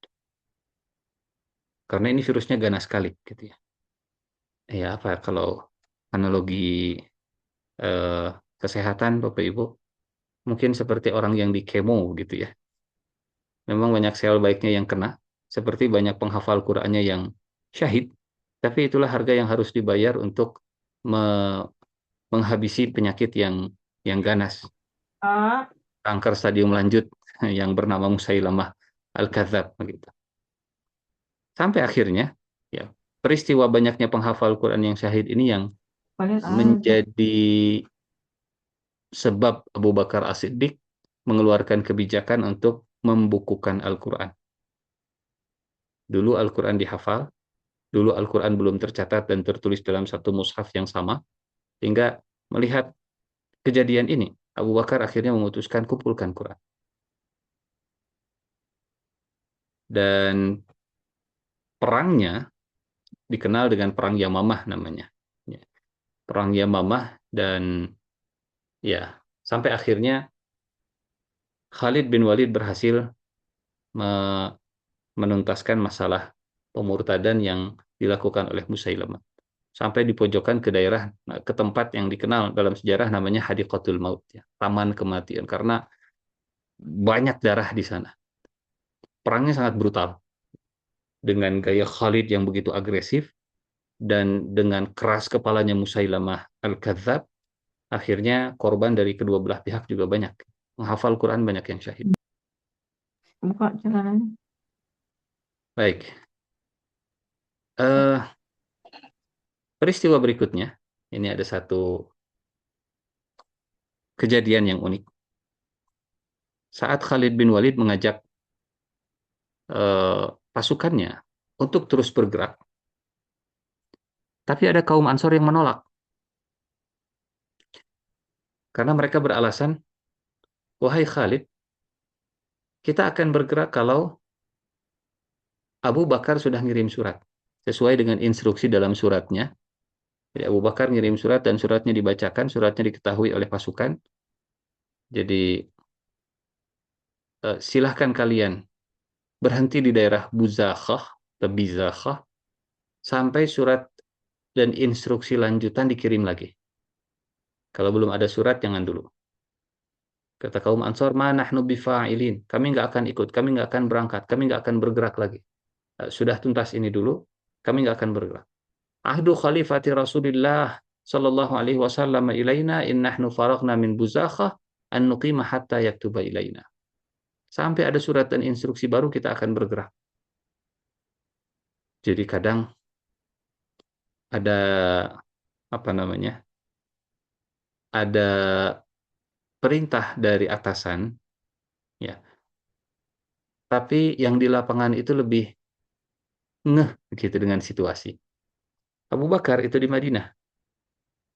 B: Karena ini virusnya ganas sekali, gitu ya. Ya apa kalau analogi eh, kesehatan, Bapak Ibu, mungkin seperti orang yang di kemo gitu ya. Memang banyak sel baiknya yang kena, seperti banyak penghafal Qur'annya yang syahid, tapi itulah harga yang harus dibayar untuk me- menghabisi penyakit yang ganas,
C: Ah,
B: kanker stadium lanjut yang bernama Musailamah Al-Kadzab begitu. Sampai akhirnya ya, peristiwa banyaknya penghafal Quran yang syahid ini yang
C: kalian aja.
B: menjadi sebab Abu Bakar As-Siddiq mengeluarkan kebijakan untuk membukukan Al-Quran. Dulu Al-Quran dihafal, dulu Al-Quran belum tercatat dan tertulis dalam satu mushaf yang sama, hingga melihat kejadian ini, Abu Bakar akhirnya memutuskan kumpulkan Quran. Dan perangnya dikenal dengan Perang Yamamah namanya. Ya, Perang Yamamah, dan ya sampai akhirnya Khalid bin Walid berhasil menuntaskan masalah pemurtadan yang dilakukan oleh Musailamah. Sampai di pojokan ke daerah, ke tempat yang dikenal dalam sejarah namanya Hadiqatul Maut, ya, taman kematian, karena banyak darah di sana. Perangnya sangat brutal dengan gaya Khalid yang begitu agresif dan dengan keras kepalanya Musailamah Al-Kadzab. Akhirnya korban dari kedua belah pihak juga banyak. Menghafal Quran banyak yang syahid.
C: Buka celananya.
B: Baik. Eh, peristiwa berikutnya, ini ada satu kejadian yang unik. Saat Khalid bin Walid mengajak pasukannya untuk terus bergerak, tapi ada kaum Ansor yang menolak. Karena mereka beralasan, wahai Khalid, kita akan bergerak kalau Abu Bakar sudah ngirim surat. Sesuai dengan instruksi dalam suratnya. Jadi Abu Bakar ngirim surat dan suratnya dibacakan, suratnya diketahui oleh pasukan. Jadi silahkan kalian berhenti di daerah Buzakhah atau Bizakhah sampai surat dan instruksi lanjutan dikirim lagi. Kalau belum ada surat, jangan dulu. Kata kaum Ansor, ma nahnu bifa'ilin. Kami nggak akan ikut, kami nggak akan berangkat, kami nggak akan bergerak lagi. Sudah tuntas ini dulu, kami nggak akan bergerak. Ahdu khalifati Rasulillah sallallahu alaihi wasallam ilaina in nahnu faragna min buzakhah an nuqima hatta yaktuba ilaina. Sampai ada surat dan instruksi baru kita akan bergerak. Jadi kadang ada apa namanya? Ada perintah dari atasan, ya. Tapi yang di lapangan itu lebih ngeh gitu dengan situasi. Abu Bakar itu di Madinah,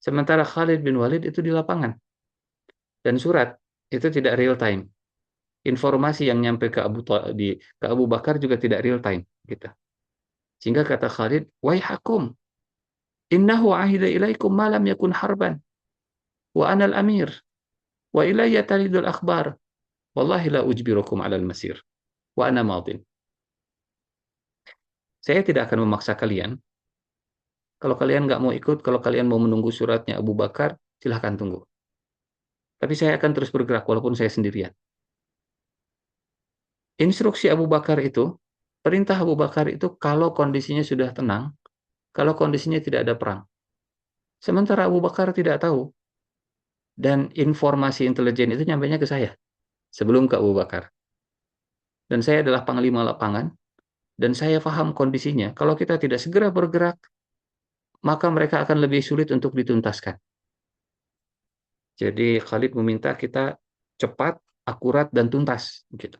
B: sementara Khalid bin Walid itu di lapangan. Dan surat itu tidak real time. Informasi yang nyampe ke Abu Bakar juga tidak real time, gitu. Sehingga kata Khalid, "Waihakum, innahu ahida ilaikum ma lam yakun harban, wa ana al-amir, wa ilayya taridul akhbar, wallahi la ujbirukum 'ala al-masir, wa ana madin." Saya tidak akan memaksa kalian. Kalau kalian nggak mau ikut, kalau kalian mau menunggu suratnya Abu Bakar, silahkan tunggu. Tapi saya akan terus bergerak walaupun saya sendirian. Instruksi Abu Bakar itu, perintah Abu Bakar itu kalau kondisinya sudah tenang, kalau kondisinya tidak ada perang. Sementara Abu Bakar tidak tahu, dan informasi intelijen itu nyampainya ke saya sebelum ke Abu Bakar. Dan saya adalah panglima lapangan, dan saya paham kondisinya. Kalau kita tidak segera bergerak, maka mereka akan lebih sulit untuk dituntaskan. Jadi Khalid meminta kita cepat, akurat, dan tuntas. Gitu.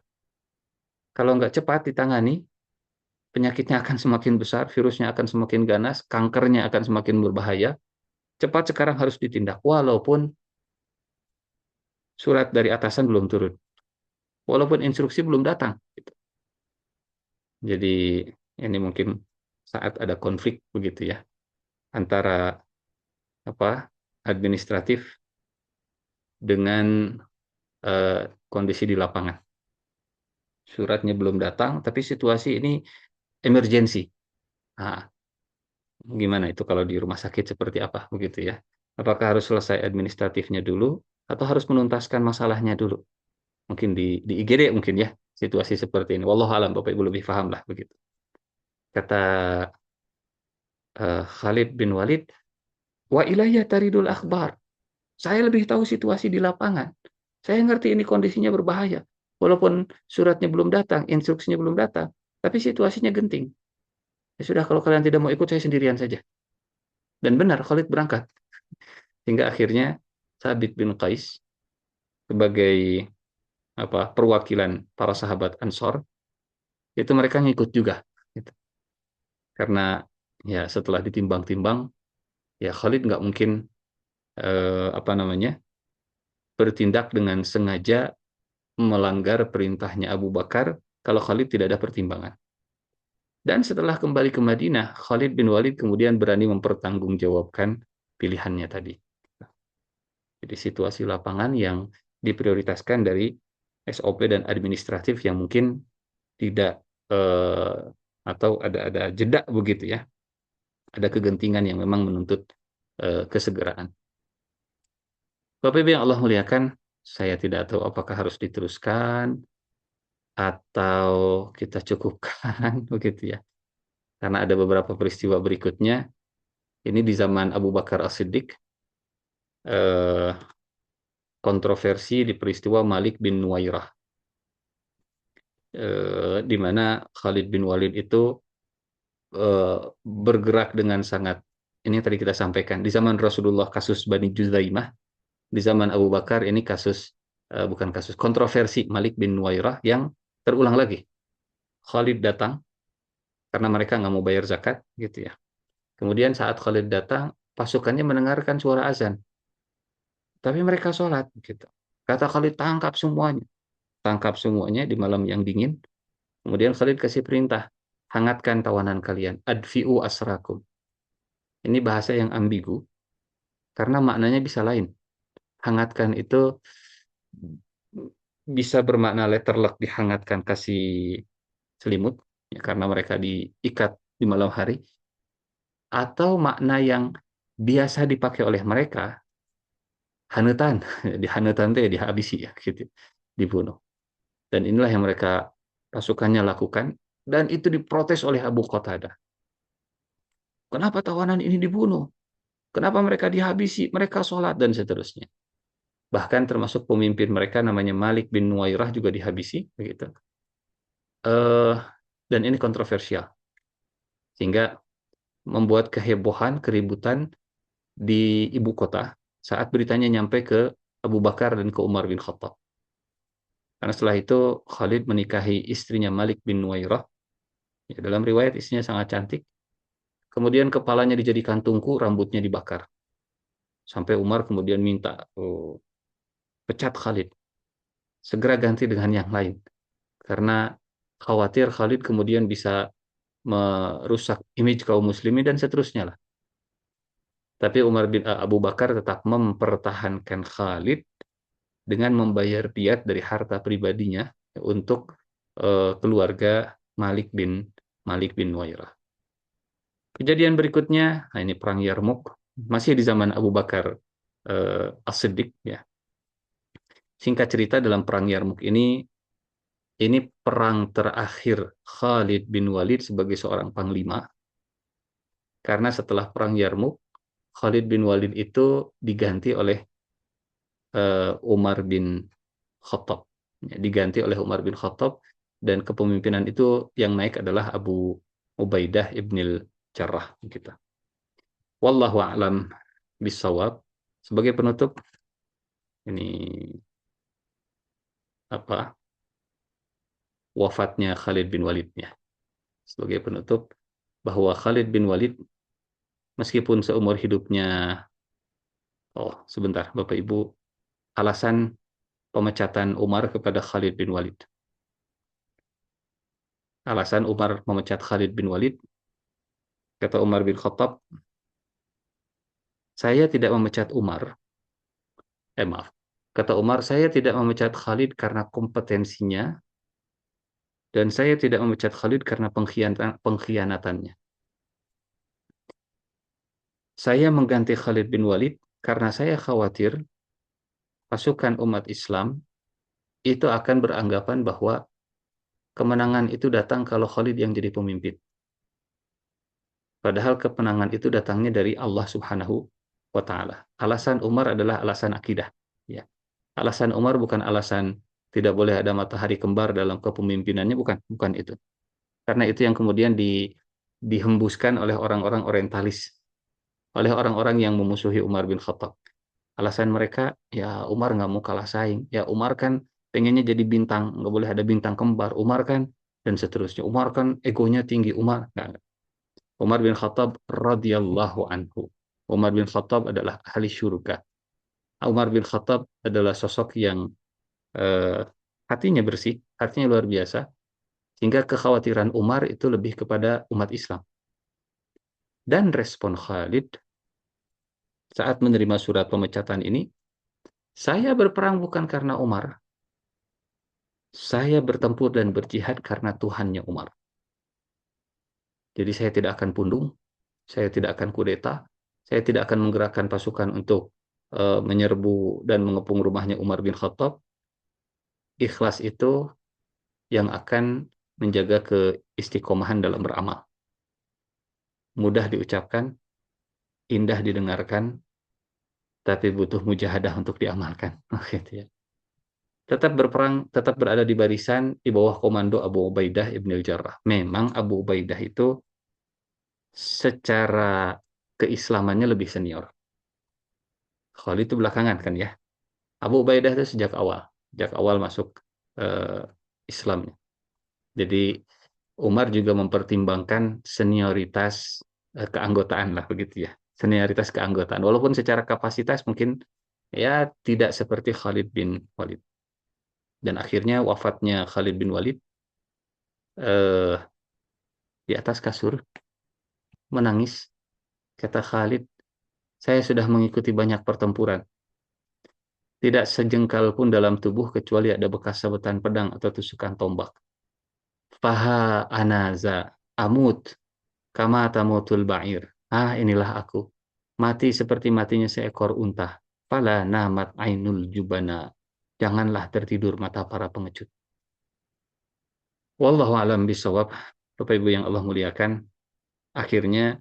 B: Kalau nggak cepat ditangani, penyakitnya akan semakin besar, virusnya akan semakin ganas, kankernya akan semakin berbahaya, cepat sekarang harus ditindak, walaupun surat dari atasan belum turun, walaupun instruksi belum datang. Gitu. Jadi ini mungkin saat ada konflik begitu ya antara administratif dengan kondisi di lapangan. Suratnya belum datang, tapi situasi ini emergensi. Nah, gimana itu kalau di rumah sakit seperti apa begitu ya? Apakah harus selesai administratifnya dulu atau harus menuntaskan masalahnya dulu? Mungkin di IGD mungkin ya situasi seperti ini. Wallahu alam, Bapak Ibu lebih paham lah begitu. Kata Khalid bin Walid, wa ilayya taridul akhbar. Saya lebih tahu situasi di lapangan. Saya ngerti ini kondisinya berbahaya. Walaupun suratnya belum datang, instruksinya belum datang, tapi situasinya genting. Ya sudah, kalau kalian tidak mau ikut, saya sendirian saja. Dan benar, Khalid berangkat. Hingga akhirnya Sabit bin Qais sebagai perwakilan para sahabat Ansor, itu mereka ngikut juga. Gitu. Karena ya setelah ditimbang-timbang, ya Khalid nggak mungkin bertindak dengan sengaja melanggar perintahnya Abu Bakar kalau Khalid tidak ada pertimbangan. Dan setelah kembali ke Madinah, Khalid bin Walid kemudian berani mempertanggungjawabkan pilihannya tadi. Jadi situasi lapangan yang diprioritaskan dari SOP dan administratif yang mungkin tidak atau ada jeda begitu ya. Ada kegentingan yang memang menuntut kesegeraan. Bapak Ibu yang Allah muliakan, saya tidak tahu apakah harus diteruskan atau kita cukupkan begitu ya. Karena ada beberapa peristiwa berikutnya. Ini di zaman Abu Bakar As-Siddiq, kontroversi di peristiwa Malik bin Nuwairah, di mana Khalid bin Walid itu bergerak dengan sangat, ini tadi kita sampaikan, di zaman Rasulullah kasus Bani Juzaimah, di zaman Abu Bakar ini kontroversi Malik bin Nuwairah yang terulang lagi. Khalid datang karena mereka nggak mau bayar zakat, gitu ya. Kemudian saat Khalid datang, pasukannya mendengarkan suara azan. Tapi mereka sholat. Gitu. Kata Khalid, tangkap semuanya. Tangkap semuanya di malam yang dingin. Kemudian Khalid kasih perintah, hangatkan tawanan kalian. Adfi'u asrakum. Ini bahasa yang ambigu, karena maknanya bisa lain. Hangatkan itu bisa bermakna letterlock, dihangatkan, kasih selimut, ya, karena mereka diikat di malam hari. Atau makna yang biasa dipakai oleh mereka, hanutan, di hanutan itu ya dihabisi ya, gitu, dibunuh. Dan inilah yang mereka pasukannya lakukan, dan itu diprotes oleh Abu Qatadah. Kenapa tawanan ini dibunuh? Kenapa mereka dihabisi? Mereka sholat dan seterusnya. Bahkan termasuk pemimpin mereka namanya Malik bin Nuwairah juga dihabisi, begitu. Dan ini kontroversial, sehingga membuat kehebohan, keributan di ibu kota saat beritanya nyampe ke Abu Bakar dan ke Umar bin Khattab. Karena setelah itu Khalid menikahi istrinya Malik bin Nuwairah. Ya, dalam riwayat istrinya sangat cantik. Kemudian kepalanya dijadikan tungku, rambutnya dibakar. Sampai Umar kemudian minta, pecat Khalid. Segera ganti dengan yang lain. Karena khawatir Khalid kemudian bisa merusak image kaum muslimin dan seterusnya lah. Tapi Abu Bakar tetap mempertahankan Khalid dengan membayar diat dari harta pribadinya untuk keluarga Malik bin Nuwairah. Kejadian berikutnya, nah ini perang Yarmuk, masih di zaman Abu Bakar As-Siddiq ya. Singkat cerita, dalam perang Yarmuk ini perang terakhir Khalid bin Walid sebagai seorang panglima. Karena setelah perang Yarmuk, Khalid bin Walid itu diganti oleh Umar bin Khattab. Ya, diganti oleh Umar bin Khattab, dan kepemimpinan itu yang naik adalah Abu Ubaidah ibnil Jarrah gitu. Wallahu a'lam bishawab. Sebagai penutup, ini wafatnya Khalid bin Walid ya. Sebagai penutup, bahwa Khalid bin Walid meskipun seumur hidupnya Oh, sebentar, Bapak Ibu. Alasan pemecatan Umar kepada Khalid bin Walid. Alasan Umar memecat Khalid bin Walid, kata Umar bin Khattab, saya tidak memecat Umar. Maaf. Kata Umar, saya tidak memecat Khalid karena kompetensinya, dan saya tidak memecat Khalid karena pengkhianatannya. Saya mengganti Khalid bin Walid karena saya khawatir pasukan umat Islam itu akan beranggapan bahwa kemenangan itu datang kalau Khalid yang jadi pemimpin. Padahal kemenangan itu datangnya dari Allah Subhanahu wa taala. Alasan Umar adalah alasan akidah, ya. Alasan Umar bukan alasan tidak boleh ada matahari kembar dalam kepemimpinannya, bukan itu. Karena itu yang kemudian dihembuskan oleh orang-orang orientalis, oleh orang-orang yang memusuhi Umar bin Khattab. Alasan mereka, ya Umar nggak mau kalah saing. Ya Umar kan pengennya jadi bintang, nggak boleh ada bintang kembar. Umar kan, dan seterusnya. Umar kan egonya tinggi. Nggak. Umar bin Khattab radhiyallahu anhu. Umar bin Khattab adalah ahli syurga. Umar bin Khattab adalah sosok yang eh, hatinya bersih, hatinya luar biasa, sehingga kekhawatiran Umar itu lebih kepada umat Islam. Dan respon Khalid saat menerima surat pemecatan ini, saya berperang bukan karena Umar, saya bertempur dan berjihad karena Tuhannya Umar. Jadi saya tidak akan pundung, saya tidak akan kudeta, saya tidak akan menggerakkan pasukan untuk menyerbu dan mengepung rumahnya Umar bin Khattab. Ikhlas itu yang akan menjaga keistiqomahan dalam beramal. Mudah diucapkan, indah didengarkan, tapi butuh mujahadah untuk diamalkan. Gitu ya. Tetap berperang, tetap berada di barisan di bawah komando Abu Ubaidah ibn al-Jarrah. Memang Abu Ubaidah itu secara keislamannya lebih senior. Khalid itu belakangan kan ya. Abu Ubaidah itu sejak awal masuk eh, Islamnya. Jadi Umar juga mempertimbangkan senioritas keanggotaan lah begitu ya. Senioritas keanggotaan. Walaupun secara kapasitas mungkin ya tidak seperti Khalid bin Walid. Dan akhirnya wafatnya Khalid bin Walid eh, di atas kasur menangis. Kata Khalid, saya sudah mengikuti banyak pertempuran. Tidak sejengkal pun dalam tubuh kecuali ada bekas sabetan pedang atau tusukan tombak. Faha anaza amut kama tamutul ba'ir. Inilah aku. Mati seperti matinya seekor unta. Fala namat ainul jubana. Janganlah tertidur mata para pengecut. Wallahu alam bisawab. Bapak Ibu yang Allah muliakan, akhirnya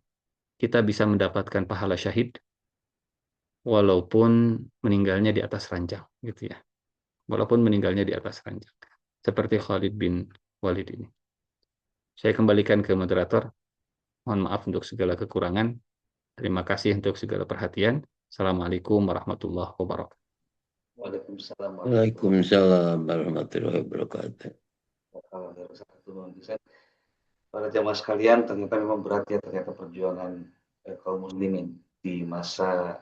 B: kita bisa mendapatkan pahala syahid walaupun meninggalnya di atas ranjang, gitu ya. Walaupun meninggalnya di atas ranjang. Seperti Khalid bin Walid ini. Saya kembalikan ke moderator. Mohon maaf untuk segala kekurangan. Terima kasih untuk segala perhatian. Assalamualaikum warahmatullahi wabarakatuh.
A: Waalaikumsalam
D: Waalaikumsalam warahmatullahi wabarakatuh.
A: warahmatullahi. Para jamaah sekalian, ternyata memang berat ya ternyata perjuangan kaum muslimin di masa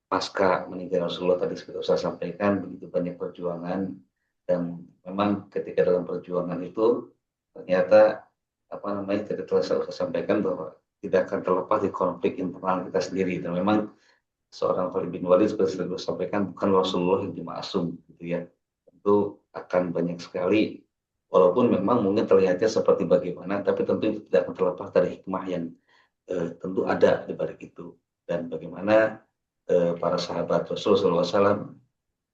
A: pasca meninggal Rasulullah. Tadi seperti saya sampaikan, begitu banyak perjuangan, dan memang ketika dalam perjuangan itu ternyata tadi telah saya sampaikan bahwa tidak akan terlepas di konflik internal kita sendiri. Dan memang seorang Khalid bin Walid seperti saya sampaikan bukan Rasulullah yang dimaksum, gitu ya. Tentu akan banyak sekali, walaupun memang mungkin terlihatnya seperti bagaimana, tapi tentu itu tidak akan terlepas dari hikmah yang tentu ada di balik itu. Dan bagaimana para sahabat Rasulullah SAW,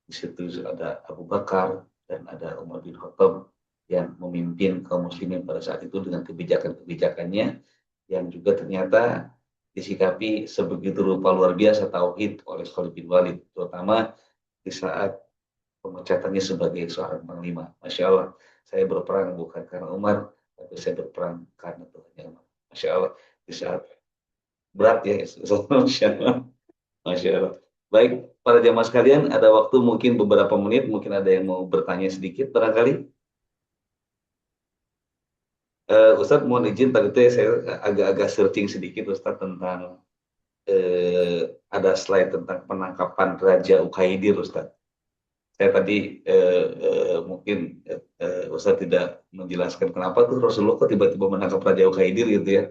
A: di situ ada Abu Bakar dan ada Umar bin Khattab yang memimpin kaum muslimin pada saat itu dengan kebijakan-kebijakannya yang juga ternyata disikapi sebegitu rupa luar biasa tauhid oleh Khalid bin Walid, terutama di saat pemecatannya sebagai seorang panglima. Masya Allah, saya berperang bukan karena Umar, tapi saya berperang karena Tuhan. Masya Allah, di saat berat ya, Masya Allah. Masya Allah. Baik, para jamaah sekalian, ada waktu mungkin beberapa menit, mungkin ada yang mau bertanya sedikit barangkali. Ustadz mohon izin, tadi saya agak-agak searching sedikit Ustadz tentang ada slide tentang penangkapan Raja Ukaidir, Ustaz. Saya tadi mungkin Ustaz tidak menjelaskan kenapa tuh Rasulullah kok tiba-tiba menangkap Raja Ukaidir gitu ya.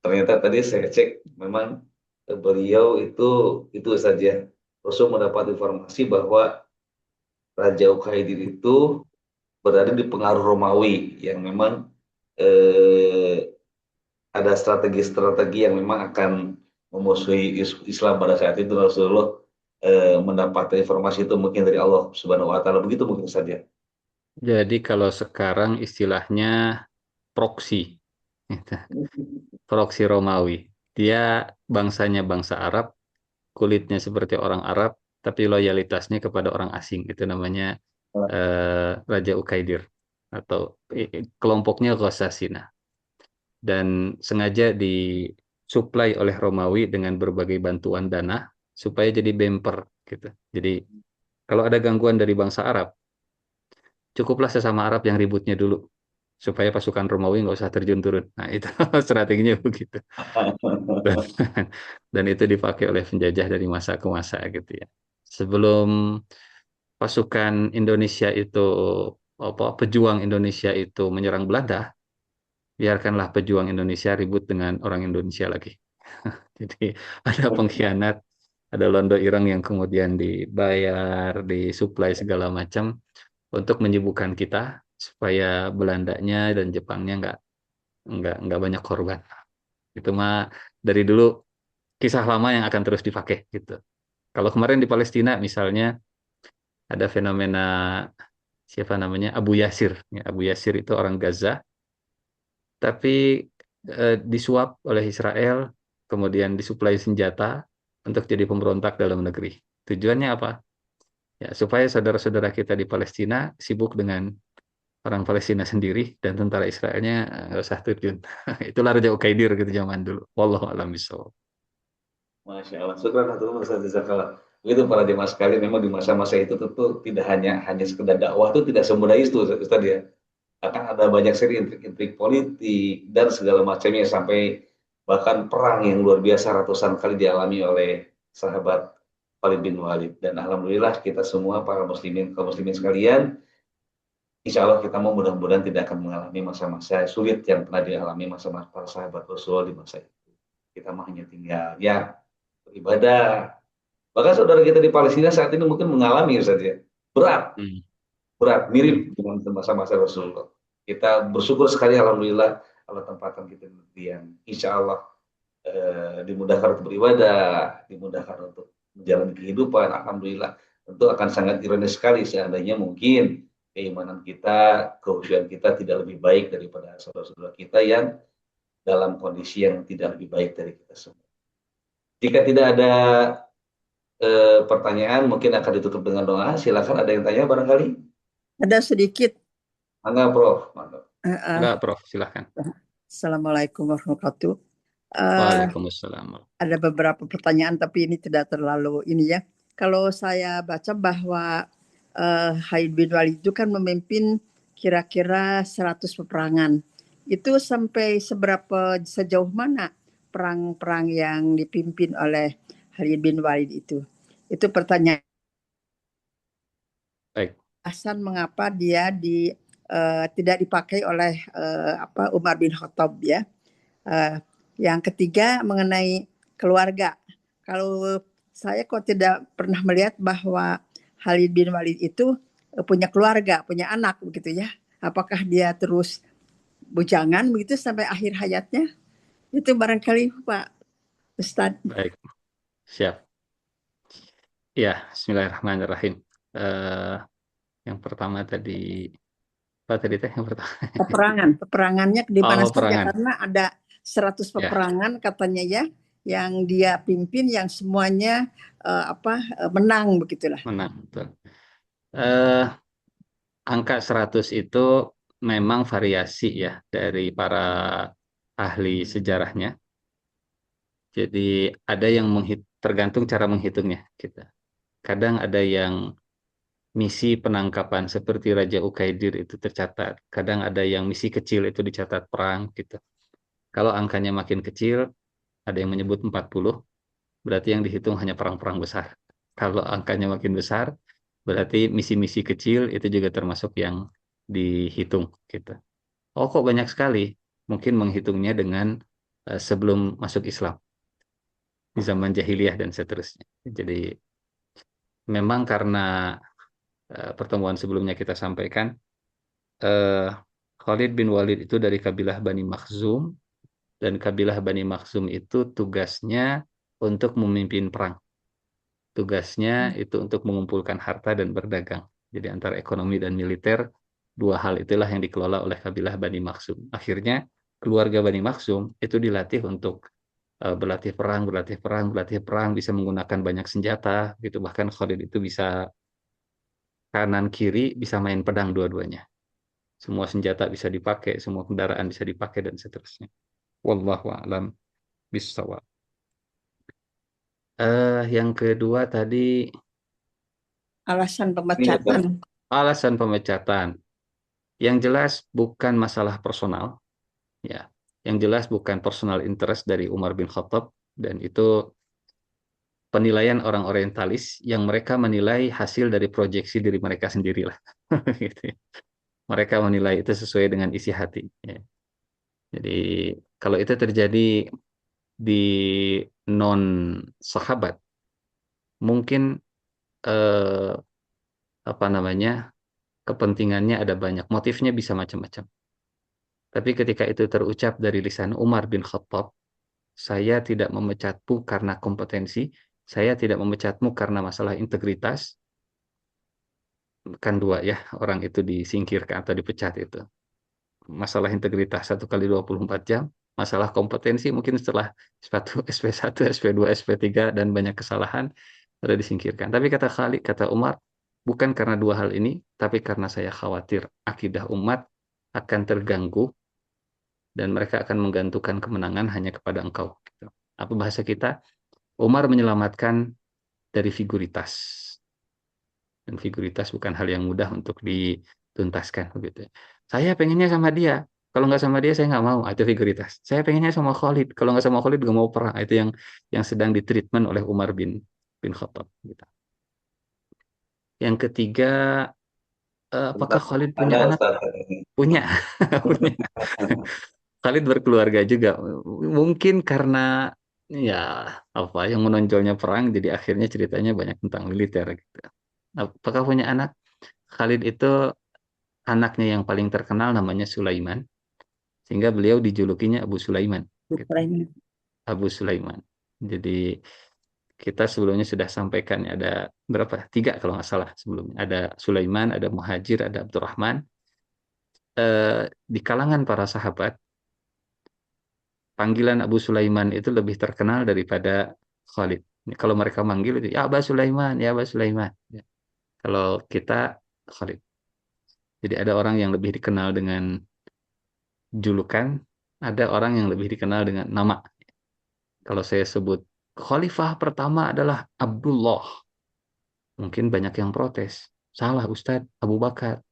A: Ternyata tadi saya cek memang beliau itu saja. Rasul mendapat informasi bahwa Raja Ukaidir itu berada di pengaruh Romawi yang memang eh, ada strategi-strategi yang memang akan memusuhi Islam pada saat itu. Rasulullah mendapat informasi itu mungkin dari Allah Subhanahu wa taala, begitu mungkin saja.
B: Jadi kalau sekarang istilahnya proksi, gitu. Proksi Romawi. Dia bangsanya bangsa Arab, kulitnya seperti orang Arab, tapi loyalitasnya kepada orang asing. Itu namanya Raja Ukaidir atau kelompoknya Ghasasina. Dan sengaja disuplai oleh Romawi dengan berbagai bantuan dana supaya jadi bemper gitu. Jadi kalau ada gangguan dari bangsa Arab, cukuplah sesama Arab yang ributnya dulu supaya pasukan Romawi nggak usah terjun turun. Nah itu strateginya begitu. Dan, dan itu dipakai oleh penjajah dari masa ke masa gitu ya. Sebelum pasukan Indonesia itu pejuang Indonesia itu menyerang Belanda, biarkanlah pejuang Indonesia ribut dengan orang Indonesia lagi. Jadi ada pengkhianat, ada londo ireng yang kemudian dibayar, disuplai segala macam untuk menyibukkan kita supaya Belandanya dan Jepangnya nggak banyak korban. Itu mah dari dulu kisah lama yang akan terus dipakai gitu. Kalau kemarin di Palestina misalnya ada fenomena siapa namanya Abu Yasir. Ya, Abu Yasir itu orang Gaza, tapi disuap oleh Israel, kemudian disuplai senjata untuk jadi pemberontak dalam negeri. Tujuannya apa? Ya, supaya saudara-saudara kita di Palestina sibuk dengan orang Palestina sendiri dan tentara Israelnya nggak usah terjun. Itulah Raja Ukaidir gitu zaman dulu. Wallahu a'lam bishawab.
A: Masya Allah, syukur Ustaz Jazakallah. Begitu para jemaah sekalian, memang di masa-masa itu tentu tidak hanya sekedar dakwah itu tidak semudah itu Ustaz ya. Akan ada banyak seri intrik-intrik politik dan segala macamnya sampai bahkan perang yang luar biasa ratusan kali dialami oleh sahabat Khalid bin Walid. Dan alhamdulillah kita semua para muslimin kaum muslimin sekalian, insya Allah kita mau mudah-mudahan tidak akan mengalami masa-masa sulit yang pernah dialami masa-masa para sahabat Rasul di masa itu. Kita mah hanya tinggal ya beribadah. Bahkan saudara kita di Palestina saat ini mungkin mengalami saja berat, berat mirip dengan masa-masa Rasulullah. Kita bersyukur sekali alhamdulillah Allah tempatkan kita di yang insya Allah dimudahkan untuk beribadah, dimudahkan untuk menjalani kehidupan. Alhamdulillah tentu akan sangat ironis sekali seandainya mungkin keimanan kita, kehusuan kita tidak lebih baik daripada saudara-saudara kita yang dalam kondisi yang tidak lebih baik dari kita semua. Jika tidak ada pertanyaan, mungkin akan ditutup dengan doa. Silakan ada yang tanya barangkali.
E: Ada sedikit.
A: Mangga, Prof. Mangga.
B: Enggak, Prof. Silakan.
E: Assalamualaikum warahmatullahi wabarakatuh.
B: Waalaikumsalam.
E: Ada beberapa pertanyaan, tapi ini tidak terlalu ini ya. Kalau saya baca bahwa Khalid bin Walid itu kan memimpin kira-kira 100 peperangan. Itu sampai sejauh mana perang-perang yang dipimpin oleh Khalid bin Walid itu? Itu pertanyaan.
B: Baik.
E: Alasan mengapa dia tidak dipakai oleh Umar bin Khattab ya. Yang ketiga mengenai keluarga. Kalau saya kok tidak pernah melihat bahwa Khalid bin Walid itu punya keluarga, punya anak begitu ya. Apakah dia terus bujangan begitu sampai akhir hayatnya? Itu barangkali Pak Ustadz.
B: Baik, siap. Ya, bismillahirrahmanirrahim. Yang pertama tadi, apa tadi teh yang pertama?
E: Peperangannya di mana saja
B: peperangan.
E: karena ada 100 peperangan katanya ya, yang dia pimpin yang semuanya menang begitulah.
B: Menang, betul. Angka 100 itu memang variasi ya dari para ahli sejarahnya. Jadi ada yang tergantung cara menghitungnya kita. Kadang ada yang misi penangkapan seperti Raja Ukaidir itu tercatat. Kadang ada yang misi kecil itu dicatat perang gitu. Kalau angkanya makin kecil, ada yang menyebut 40, berarti yang dihitung hanya perang-perang besar. Kalau angkanya makin besar, berarti misi-misi kecil itu juga termasuk yang dihitung gitu. Oh, kok banyak sekali? Mungkin menghitungnya dengan sebelum masuk Islam, di zaman jahiliyah dan seterusnya. Jadi memang karena pertemuan sebelumnya kita sampaikan, eh, Khalid bin Walid itu dari kabilah Bani Makhzum, dan kabilah Bani Makhzum itu tugasnya untuk memimpin perang. Tugasnya itu untuk mengumpulkan harta dan berdagang. Jadi antara ekonomi dan militer, dua hal itulah yang dikelola oleh kabilah Bani Makhzum. Akhirnya keluarga Bani Makhzum itu dilatih untuk berlatih perang, bisa menggunakan banyak senjata, gitu. Bahkan Khalid itu bisa kanan kiri, bisa main pedang dua-duanya. Semua senjata bisa dipakai, semua kendaraan bisa dipakai dan seterusnya. Wallahu a'lam bishawab. Yang kedua tadi
E: Alasan
A: Ini Ustaz.
E: pemecatan.
B: alasan pemecatan. Yang jelas bukan masalah personal, ya. Yang jelas bukan personal interest dari Umar bin Khattab, dan itu penilaian orang orientalis yang mereka menilai hasil dari proyeksi diri mereka sendirilah. Gitu ya. Mereka menilai itu sesuai dengan isi hati. Ya. Jadi kalau itu terjadi di non sahabat, mungkin eh, apa namanya, kepentingannya ada banyak, motifnya bisa macam-macam. Tapi ketika itu terucap dari lisan Umar bin Khattab, saya tidak memecatmu karena kompetensi, saya tidak memecatmu karena masalah integritas, kan dua ya, orang itu disingkirkan atau dipecat itu. Masalah integritas 1 kali 24 jam, masalah kompetensi mungkin setelah SP1, SP2, SP3 dan banyak kesalahan sudah disingkirkan. Tapi kata Khalid, kata Umar, bukan karena dua hal ini, tapi karena saya khawatir akidah umat akan terganggu dan mereka akan menggantungkan kemenangan hanya kepada engkau. Gitu. Apa bahasa kita? Umar menyelamatkan dari figuritas. Dan figuritas bukan hal yang mudah untuk dituntaskan. Begitu. Saya pengennya sama dia. Kalau nggak sama dia, saya nggak mau. Itu figuritas. Saya pengennya sama Khalid. Kalau nggak sama Khalid, nggak mau perang. Itu yang sedang ditreatment oleh Umar bin Khattab. Gitu. Yang ketiga, apakah
A: Tentang
B: Khalid punya
A: ada
B: anak?
A: Ustaz.
B: Punya. Punya. Khalid berkeluarga juga. Mungkin karena ya apa yang menonjolnya perang, jadi akhirnya ceritanya banyak tentang militer gitu. Apakah punya anak? Khalid itu anaknya yang paling terkenal namanya Sulaiman, sehingga beliau dijulukinya Abu Sulaiman. Gitu. Abu Sulaiman. Jadi kita sebelumnya sudah sampaikan ada berapa? 3 kalau nggak salah sebelumnya. Ada Sulaiman, ada Muhajir, ada Abdurrahman. Di kalangan para sahabat, panggilan Abu Sulaiman itu lebih terkenal daripada Khalid. Kalau mereka manggil itu ya Abu Sulaiman, ya Abu Sulaiman. Ya. Kalau kita Khalid. Jadi ada orang yang lebih dikenal dengan julukan, ada orang yang lebih dikenal dengan nama. Kalau saya sebut khalifah pertama adalah Abdullah, mungkin banyak yang protes. Salah Ustadz, Abu Bakar.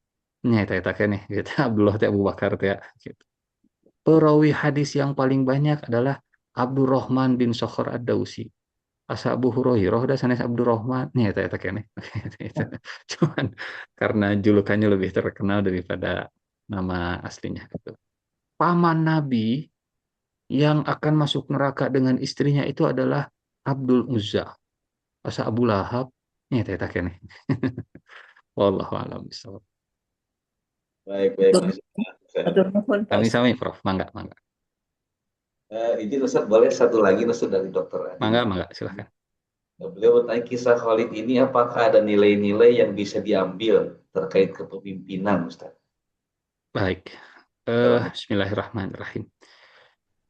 B: Nyata nih, gitu. Abdullah teh Abu Bakar teh gitu. Perawi hadis yang paling banyak adalah Abdurrahman bin Sakhar Ad-Dausi. Asa Abu Hurairah da sanes Abdurrahman. Nyata kene. Cuman karena julukannya lebih terkenal daripada nama aslinya gitu. Paman Nabi yang akan masuk neraka dengan istrinya itu adalah Abdul Uzza. Asa Abu Lahab. Nyata kene. Wallahu a'lam bishawab.
A: Baik, baik, Mas.
E: Atur nuhun, Pak
B: Kami
E: Ustaz.
B: sami Prof. Mangga.
A: Izin Ustaz, boleh satu lagi Ustaz dari Dokter Adi.
B: Mangga, silahkan.
A: Beliau bertanya kisah Khalid ini apakah ada nilai-nilai yang bisa diambil terkait kepemimpinan Ustaz?
B: Baik. Bismillahirrahmanirrahim.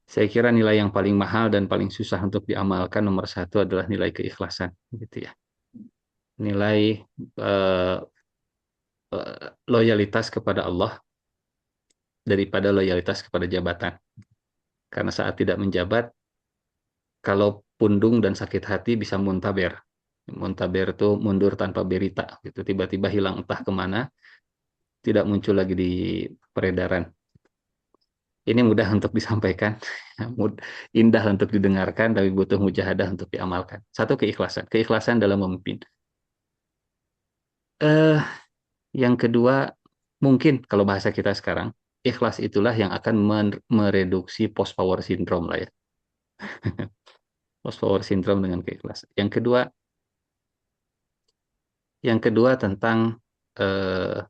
B: Saya kira nilai yang paling mahal dan paling susah untuk diamalkan nomor 1 adalah nilai keikhlasan, gitu ya. Nilai eh, loyalitas kepada Allah daripada loyalitas kepada jabatan. Karena saat tidak menjabat, kalau pundung dan sakit hati bisa muntaber. Muntaber itu mundur tanpa berita, gitu. Tiba-tiba hilang entah kemana, tidak muncul lagi di peredaran. Ini mudah untuk disampaikan, indah untuk didengarkan, tapi butuh mujahadah untuk diamalkan. Satu, keikhlasan. Keikhlasan dalam memimpin. Eh, yang kedua, mungkin kalau bahasa kita sekarang, ikhlas itulah yang akan mereduksi post power syndrome lah ya. Post power syndrome dengan keikhlasan. Yang kedua tentang eh,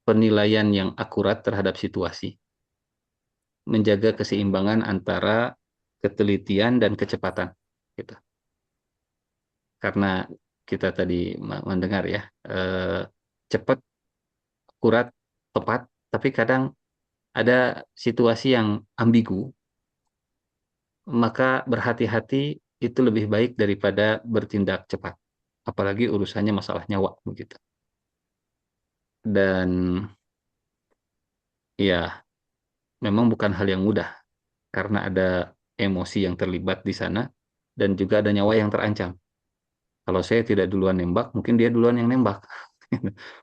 B: penilaian yang akurat terhadap situasi. Menjaga keseimbangan antara ketelitian dan kecepatan. Gitu. Karena kita tadi mendengar ya, cepat, akurat, tepat, tapi kadang ada situasi yang ambigu, maka berhati-hati itu lebih baik daripada bertindak cepat. Apalagi urusannya masalah nyawa begitu. Dan ya, memang bukan hal yang mudah karena ada emosi yang terlibat di sana dan juga ada nyawa yang terancam. Kalau saya tidak duluan nembak, mungkin dia duluan yang nembak.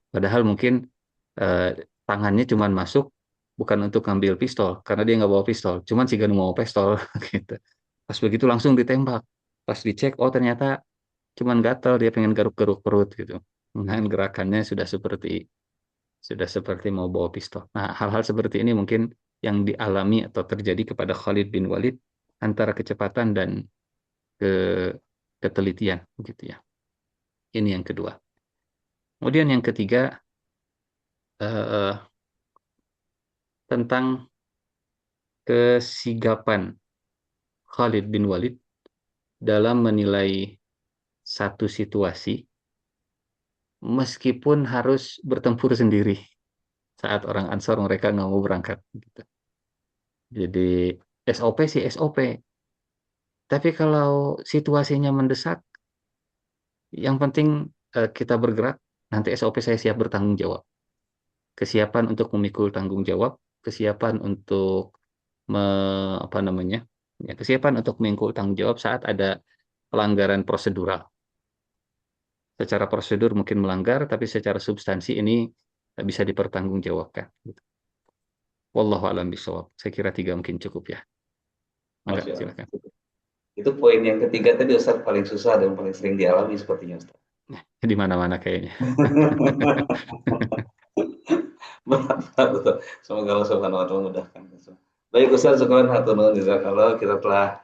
B: Padahal mungkin eh, tangannya cuma masuk bukan untuk ngambil pistol karena dia nggak bawa pistol, cuman si Ganu mau pistol gitu. Pas begitu langsung ditembak. Pas dicek, oh ternyata cuman gatal, dia pengen garuk-garuk perut gitu. Nah, gerakannya sudah seperti mau bawa pistol. Nah, hal-hal seperti ini mungkin yang dialami atau terjadi kepada Khalid bin Walid antara kecepatan dan ke ketelitian gitu ya. Ini yang kedua. Kemudian yang ketiga eh, tentang kesigapan Khalid bin Walid dalam menilai satu situasi meskipun harus bertempur sendiri saat orang Ansor mereka nggak mau berangkat. Gitu. Jadi SOP sih SOP. Tapi kalau situasinya mendesak, yang penting kita bergerak. Nanti SOP saya siap bertanggung jawab. Kesiapan untuk memikul tanggung jawab, kesiapan untuk apa namanya? Ya, kesiapan untuk memikul tanggung jawab saat ada pelanggaran prosedural. Secara prosedur mungkin melanggar, tapi secara substansi ini bisa dipertanggungjawabkan. Gitu. Wallahu a'lam bishawab. Saya kira 3 mungkin cukup ya. Maka
A: Masya Allah.
B: silakan.
A: Itu poin yang ketiga tadi Ustaz paling susah dan paling sering dialami sepertinya Ustaz.
B: Di mana-mana kayaknya.
A: Betul. Semoga Allah Subhanahu wa taala memudahkan. Baik Ustaz, syukran hatur nuhun jazakallah. Kita telah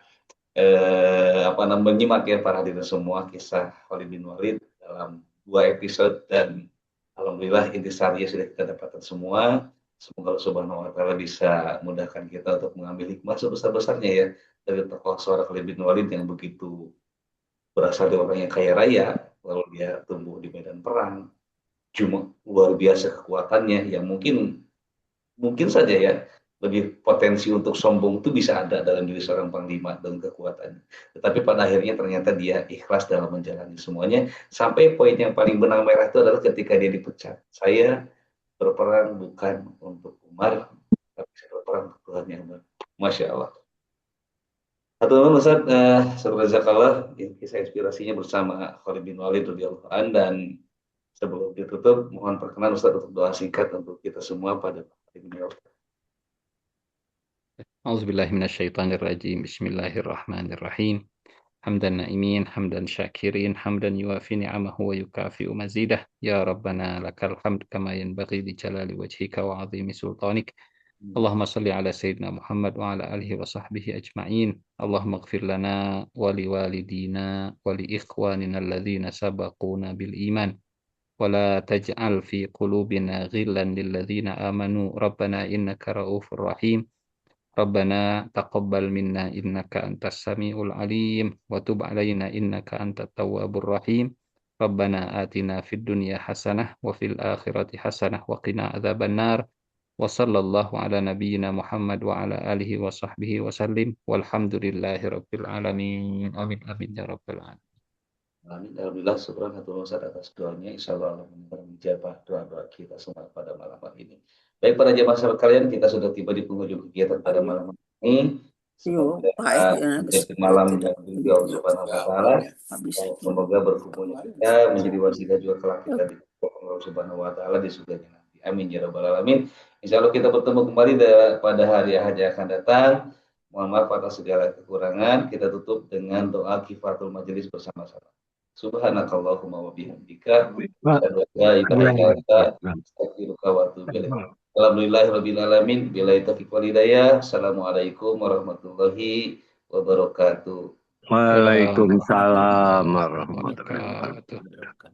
A: menyimak ya para hadirin semua kisah Khalid bin Walid dalam 2 episode dan alhamdulillah intisarinya sudah kita dapatkan semua. Semoga Allah Subhanahu wa taala bisa mudahkan kita untuk mengambil hikmah sebesar-besarnya ya dari tokoh seorang Khalid bin Walid yang begitu berasal dari orang yang kaya raya, lalu dia tumbuh di medan perang, cuma luar biasa kekuatannya yang mungkin saja ya lebih potensi untuk sombong itu bisa ada dalam diri seorang panglima dan kekuatannya. Tetapi pada akhirnya ternyata dia ikhlas dalam menjalani semuanya sampai poin yang paling benang merah itu adalah ketika dia dipecat. Saya berperang bukan untuk Umar, tapi saya berperang untuk Tuhan yang Maha. Masya Allah. Satu teman Ustaz, jazakallah kisah inspirasinya bersama Khalid bin Walid radhiyallahu anhu dan sebelum ditutup mohon perkenan Ustaz untuk doa singkat untuk kita semua pada hari ini.
B: Auzubillahi minasyaitonirrajim. Bismillahirrahmanirrahim. Hamdan na'imin, hamdan syakirin, hamdan yuafi ni'amahu wa yukafi'u mazidah. Ya Rabbana lakal hamd kama yanbaghi li jalali wajhika wa 'azimi sultanik. Allahumma salli ala Sayyidina Muhammad wa ala alihi wa sahbihi ajma'in. Allahumma ighfir lana wa li walidina wa li ikhwanina alladhina sabaquna bil iman. Wa la taj'al fi qulubina ghillan lil ladzina amanu. Rabbana innaka ra'ufur rahim. Rabbana taqabbal minna innaka antas samiul alim wa tub alaina innaka antat tawwabur rahim. Rabbana atina fid dunya hasanah wa fil akhirati hasanah wa qina adzabannar. Wa sallallahu ala nabiyyina Muhammad wa ala alihi wa sahbihi wa sallim. Walhamdulillahi rabbil alamin. Amin amin ya rabbal alamin.
A: Amin. Alhamdulillah, syukur hatur Ustaz atas doanya. Insya Allah menjawab doa-doa kita semua pada malam hari ini. Baik para jemaah sekalian, kita sudah tiba di penghujung kegiatan pada malam ini. Semoga menjadi malam yang diridhoi Allah Subhanahu wa taala. Semoga berkumpulnya kita menjadi wasilah juga kelak kita di Allah Subhanahu wa taala di surganya nanti. Amin ya rabbal alamin. Insya Allah kita bertemu kembali pada hari Ahad yang akan datang. Mohon maaf atas segala kekurangan. Kita tutup dengan doa kifatul majelis bersama-sama. Subhanakallahumma wa bihamdika asyhadu an la ilaha illa anta astaghfiruka wa atubu ilaik. Alhamdulillahirabbil alamin. Billahi taufiq wal hidayah. Assalamualaikum warahmatullahi wabarakatuh.
D: Waalaikumsalam warahmatullahi wabarakatuh.